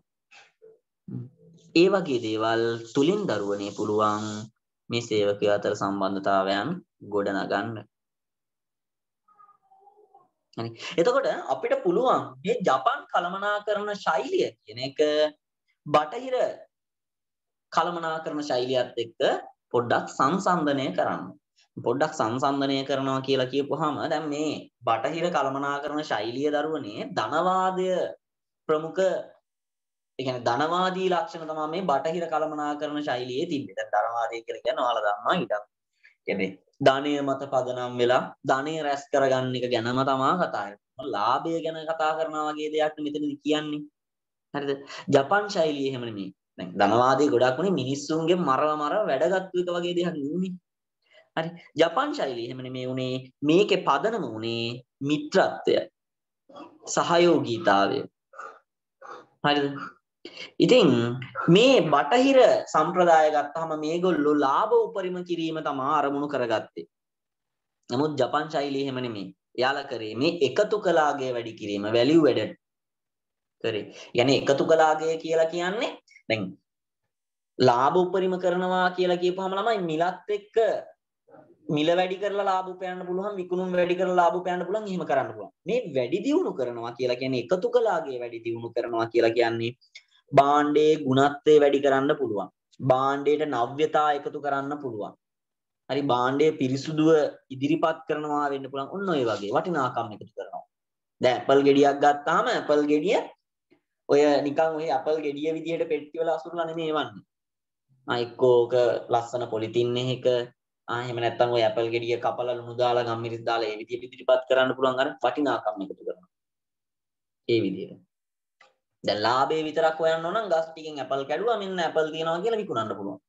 ඒ වගේ දේවල් තුලින් දරුවනේ පුළුවන් මේ සේවකයෝ අතර සම්බන්ධතාවයන් ගොඩනගන්න. හරි. එතකොට අපිට පුළුවන් මේ ජපන් කළමනාකරණ ශෛලිය කියන එක බටහිර කළමනාකරණ ශෛලියත් එක්ක පොඩ්ඩක් සංසන්දනය කරන්න. පොඩ්ඩක් සංසන්දනය කරනවා කියලා කියපුවාම දැන් මේ බටහිර කළමනාකරණ ශෛලිය දරුවනේ ධනවාදය ප්‍රමුඛ ඒ කියන්නේ ධනවාදී ලක්ෂණ තමයි මේ බටහිර කළමනාකරණ ශෛලියේ තිබෙන්නේ. දැන් ධනවාදය කියලා කියන්නේ ඔයාලා දන්නවා ඊට. කියන්නේ ධනය මත පදනම් වෙලා ධනය රැස් කරගන්න එක ගැනම තමයි කතා කරන්නේ. ලාභය ගැන කතා කරනවා වගේ දෙයක් මෙතනදී කියන්නේ. හරිද? ජපන් ශෛලිය එහෙම නෙමෙයි. දැන් ධනවාදී ගොඩක් උනේ මිනිස්සුන්ගේ මරව වැඩගත්තු එක වගේ දෙයක් නෙමෙයි. හරි. ජපන් ශෛලිය එහෙම නෙමෙයි උනේ මේකේ පදනම උනේ මිත්‍රත්වය. සහයෝගීතාවය. හරිද? ඉතින් මේ බටහිර සම්ප්‍රදාය ගත්තාම මේගොල්ලෝ ලාභ උපරිම කිරීම තමයි අරමුණු කරගත්තේ. නමුත් ජපන් ශෛලිය එහෙම නෙමෙයි. එයාලා කරේ මේ එකතු කලාගේ වැඩි කිරීම value added කරේ. يعني එකතු කලාගේ කියලා කියන්නේ දැන් ලාභ උපරිම කරනවා කියලා කියපුවාම ළමයි මිලත් එක්ක මිල වැඩි කරලා ලාභ උපයන්න පුළුවන් විකුණුම් වැඩි කරලා ලාභ උපයන්න පුළුවන් එහෙම කරන්න පුළුවන්. මේ වැඩි දියුණු කරනවා කියලා කියන්නේ එකතු කලාගේ වැඩි දියුණු කරනවා කියලා කියන්නේ භාණ්ඩයේ ගුණත්වය වැඩි කරන්න පුළුවන්. භාණ්ඩයට නව්‍යතා එකතු කරන්න පුළුවන්. හරි භාණ්ඩය පිරිසුදුව ඉදිරිපත් කරනවා වෙන්න පුළුවන්. ඔන්න ඔය වගේ වටිනාකම් එකතු කරනවා. දැන් ඇපල් ගෙඩියක් ගත්තාම ඇපල් ගෙඩිය ඔය නිකන් ඔය ඇපල් ගෙඩිය විදිහට පෙට්ටි වල අසුරලා නෙමෙයි එවන්නේ. එක්කෝක ලස්සන පොලිතින් එකක එහෙම නැත්නම් ඔය ඇපල් ගෙඩිය කපලා ලුණු දාලා ගම්මිරිස් දාලා ඒ විදිහට ඉදිරිපත් කරන්න පුළුවන් අර වටිනාකම් එකතු කරනවා. ඒ විදිහට. දැන් ලාභේ විතරක් හොයන්න ඕන නම් ගස් ටිකෙන් ඇපල් කැඩුවා මෙන්න ඇපල් තියනවා කියලා විකුණන්න පුළුවන්.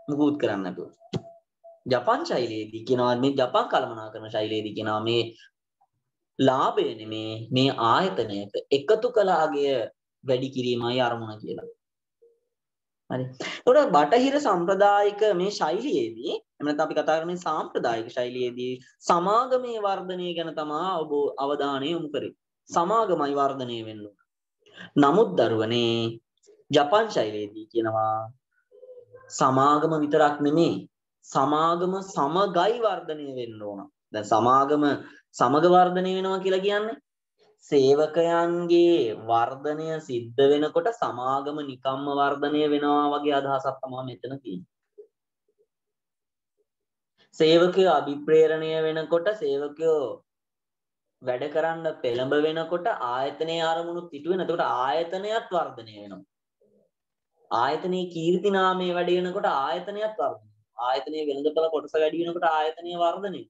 මුකුත් කරන්න නැතුව. ජපාන් ශෛලියේදී කියනවා මේ ජපාන් කළමනාකරන ශෛලියේදී කියනවා මේ ලාභය නෙමේ මේ ආයතනයක එකතු කලාගය වැඩි කිරීමයි අරමුණ කියලා. හරි. ඒකට බටහිර සම්ප්‍රදායික මේ ශෛලියේදී එහෙම නැත්නම් අපි කතා කරන්නේ සාම්ප්‍රදායික ශෛලියේදී සමාගමේ වර්ධනය ගැන තමයි ඔබ අවධානය යොමු කරේ. සමාගමයි වර්ධනය වෙන්න ඕන. නමුත් දරුවනේ ජපාන් ශෛලියේදී කියනවා සමාගම විතරක් නෙමේ සමාගම සමගයි වර්ධනය වෙන්න ඕන. දැන් සමාගම සමග වර්ධනය වෙනවා කියලා කියන්නේ සේවකයන්ගේ වර්ධනය සිද්ධ වෙනකොට සමාගම නිකම්ම වර්ධනය වෙනවා වගේ අදහසක් තමයි මෙතන තියෙන්නේ. සේවකයෝ අභිප්‍රේරණය වෙනකොට සේවකයෝ වැඩ කරන්න පෙළඹ වෙනකොට ආයතනයේ අරමුණු පිටු වෙන. එතකොට ආයතනයත් වර්ධනය වෙනවා. ආයතනයේ කීර්ති නාමයේ වැඩි වෙනකොට ආයතනයත් වර්ධනය. ආයතනයේ වෙළඳපොළ කොටස වැඩි වෙනකොට ආයතනයේ වර්ධනය.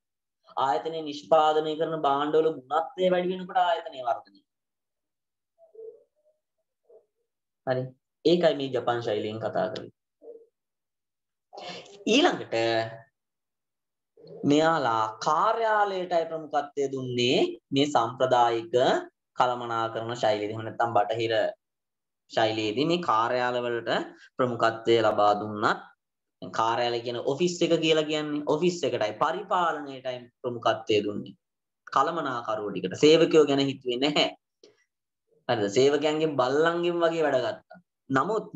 ආයතනයේ නිෂ්පාදනය කරන භාණ්ඩවල ගුණත්වය වැඩි වෙනකොට ආයතනයේ වර්ධනය. හරි. ඒකයි මේ ජපාන් ශෛලියෙන් කතා කරන්නේ. ඊළඟට මෙයාලා කාර්යාලයටයි ප්‍රමුඛත්වය දුන්නේ මේ සම්ප්‍රදායික කළමනාකරන ශෛලියේදී. එහෙම නැත්නම් බටහිර ශෛලියේදී මේ කාර්යාලවලට ප්‍රමුඛත්වය ලබා දුන්නත් කාර්යාලය කියන ඔෆිස් එක කියලා කියන්නේ ඔෆිස් එකටයි පරිපාලනයටයි ප්‍රමුඛත්වය දුන්නේ. කළමනාකරුවෝ ටිකට සේවකයෝ ගැන හිතුවේ නැහැ. හරිද? සේවකයන්ගෙන් බල්ලන්ගෙන් වගේ වැඩ ගත්තා. නමුත්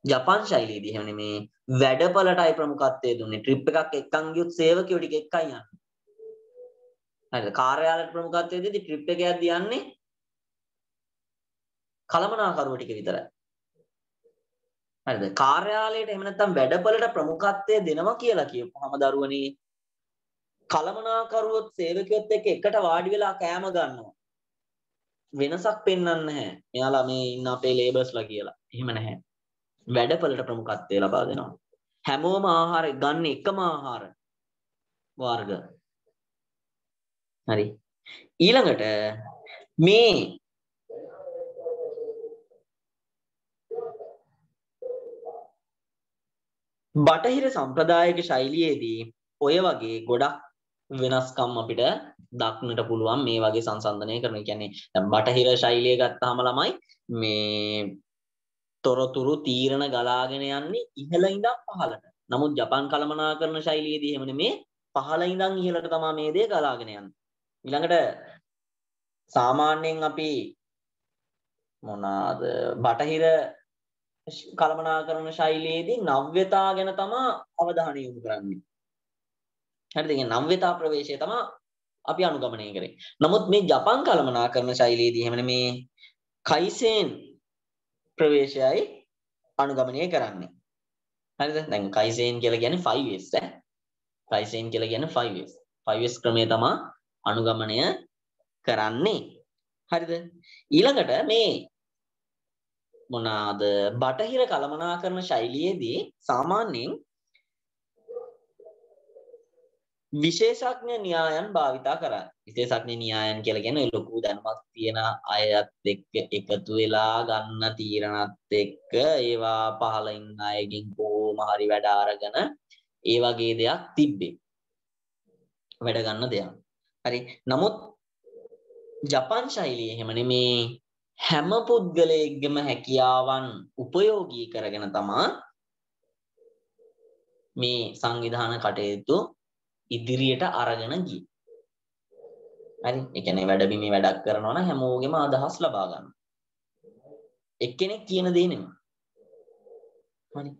ජපාන් ශෛලියේදී එහෙම නෙමේ වැඩපළටයි ප්‍රමුඛත්වය දුන්නේ. ට්‍රිප් එකක් එක්කන් ගියොත් සේවකයෝ ටික එක්කයි යන්නේ. හරිද? කාර්යාලයට ප්‍රමුඛත්වය දෙද්දි ට්‍රිප් එක යද්දි යන්නේ කළමනාකරුවෝ ටික විතරයි. හරිද? කාර්යාලයට එහෙම නැත්නම් වැඩපළට ප්‍රමුඛත්වය දෙනවා කියලා කියපුවාම දරුවනේ කළමනාකරුවොත් සේවකයොත් එක්ක එකට වාඩි වෙලා කෑම ගන්නවා. වෙනසක් පෙන්වන්නේ නැහැ. මෙයාලා මේ ඉන්න අපේ ලේබර්ස්ලා කියලා. එහෙම නැහැ. වැඩපළට ප්‍රමුඛත්වය ලබා දෙනවා. හැමෝම ආහාර ගන්න එකම ආහාර වර්ග. හරි. ඊළඟට මේ බටහිර සම්ප්‍රදායික ශෛලියේදී ඔය වගේ ගොඩක් වෙනස්කම් අපිට දක්නට පුළුවන් මේ වගේ සංසන්දනය කරන. කියන්නේ දැන් බටහිර ශෛලිය ගත්තාම ළමයි මේ තොරතුරු තීරණ ගලාගෙන යන්නේ ඉහළ ඉඳන් පහළට. නමුත් ජපාන් කළමනාකරන ශෛලියේදී එහෙම නෙමේ පහළ ඉඳන් ඉහළට තමයි මේ දේ ගලාගෙන යන්නේ. ඊළඟට සාමාන්‍යයෙන් අපි මොනවාද බටහිර කළමනාකරන ශෛලියේදී නව්‍යතා ගැන තමයි අවධානය යොමු කරන්නේ. හරිද? ඒ නව්‍යතා ප්‍රවේශය තමයි අපි අනුගමනය කරේ. නමුත් මේ ජපාන් කළමනාකරන ශෛලියේදී එහෙම නෙමේ කයිසෙන් ප්‍රවේශයයි අනුගමනය කරන්නේ. හරිද? දැන් කයිසෙන් කියලා කියන්නේ 5S ඈ. කයිසෙන් කියලා කියන්නේ 5S. 5S ක්‍රමය තමයි අනුගමනය කරන්නේ. හරිද? ඊළඟට මේ මොනවාද බටහිර කළමනාකරන ශෛලියේදී සාමාන්‍යයෙන් විශේෂඥ න්‍යායන් භාවිතා කරා. විශේෂඥ න්‍යායන් කියලා කියන්නේ ලොකු දැනුමක් තියෙන අයත් එක්ක එකතු වෙලා ගන්න තීරණත් එක්ක ඒවා පහළ ඉන්න අයගෙන් කොහොම හරි වැඩ අරගෙන ඒ වගේ දෙයක් තිබ්බේ. වැඩ ගන්න දෙයක්. හරි. නමුත් ජපාන් ශෛලිය එහෙම නෙමේ හැම පුද්ගලයෙක්ගේම හැකියාවන් උපයෝගී කරගෙන තමයි මේ සංවිධාන කටයුතු ඉදිරියට අරගෙන ගියේ. හරි. ඒ කියන්නේ වැඩබිමේ වැඩක් කරනවා නම් හැමෝගෙම අදහස් ලබා ගන්න. එක්කෙනෙක් කියන දේ නෙමෙයි. හරි.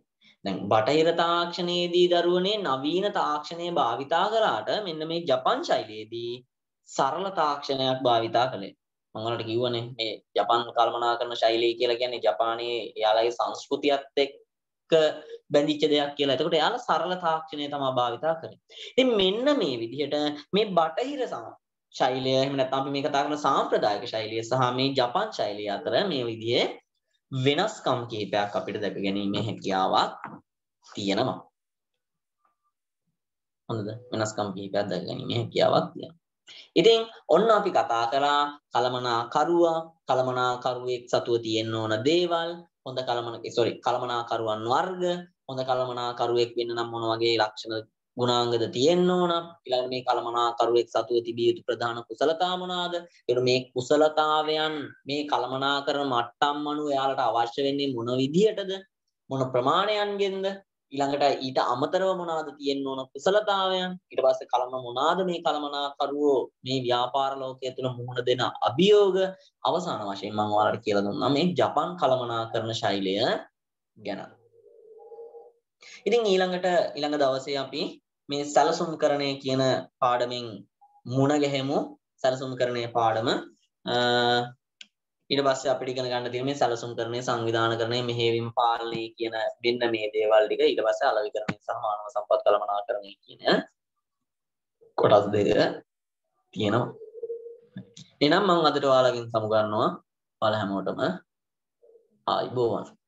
දැන් බටහිර තාක්ෂණයේදී දරුවනේ නවීන තාක්ෂණය භාවිතා කරාට මෙන්න මේ ජපන් ශෛලියේදී සරල තාක්ෂණයක් භාවිතා කළේ. මම ඔයාලට කිව්වනේ මේ ජපන් කළමනාකරන ශෛලිය කියලා කියන්නේ ජපානයේ එයාලගේ සංස්කෘතියත් එක්ක බැඳිච්ච දෙයක් කියලා. එතකොට එයාලා සරල තාක්ෂණය තමයි භාවිතා කරන්නේ. ඉතින් මෙන්න මේ විදිහට මේ බටහිර ශෛලිය එහෙම නැත්නම් අපි මේ කතා කරන සාම්ප්‍රදායික ශෛලිය සහ මේ ජපන් ශෛලිය අතර මේ විදිහේ වෙනස්කම් කීපයක් අපිට දැක ගැනීමේ හැකියාවක් තියෙනවා. හොඳද? වෙනස්කම් කීපයක් දැක ගැනීමේ හැකියාවක් තියෙනවා. ඉතින් ඔන්න අපි කතා කරා කළමනාකරුවෙක් සතුව තියෙන්න ඕන දේවල්, හොඳ කළමනාකරුවන් වර්ග, හොඳ කළමනාකරුවෙක් වෙන්න නම් මොන වගේ ලක්ෂණ ගුණාංගද තියෙන්න ඕන. ඊළඟට මේ කළමනාකරුවෙක් සතුව තිබිය යුතු ප්‍රධාන කුසලතා මොනවාද? ඊළඟ මේ කුසලතාවයන් මේ කළමනාකරන මට්ටම් අනුව එයාලට අවශ්‍ය වෙන්නේ මොන විදියටද? මොන ප්‍රමාණයන්ගෙන්ද? ඊළඟට ඊට අමතරව මොනවාද තියෙන්න ඕන කුසලතාවයන්? ඊට පස්සේ මොනවාද මේ කළමනාකරුවෝ මේ ව්‍යාපාර ලෝකයේ තුල මුහුණ දෙන අභියෝග? අවසාන වශයෙන් මම ඔයාලට කියලා දුන්නා මේ ජපන් කළමනාකරන ශෛලිය ගැන. ඉතින් ඊළඟ දවසේ අපි මේ සැලසුම්කරණය කියන පාඩමෙන් මුණ ගැහෙමු. සැලසුම්කරණයේ පාඩම ඊට පස්සේ අපිට ඉගෙන ගන්න තියෙන මේ සැලසුම්කරණය, සංවිධානකරණය, මෙහෙයවීම, පාලනය කියන මෙන්න මේ දේවල් ටික. ඊට පස්සේ අලෙවිකරණය සහ මානව සම්පත් කළමනාකරණය කියන කොටස් දෙක තියෙනවා. එහෙනම් මම අදට ඔයාලගෙන් සමු ගන්නවා. ඔයාලා හැමෝටම ආයිබෝවන්.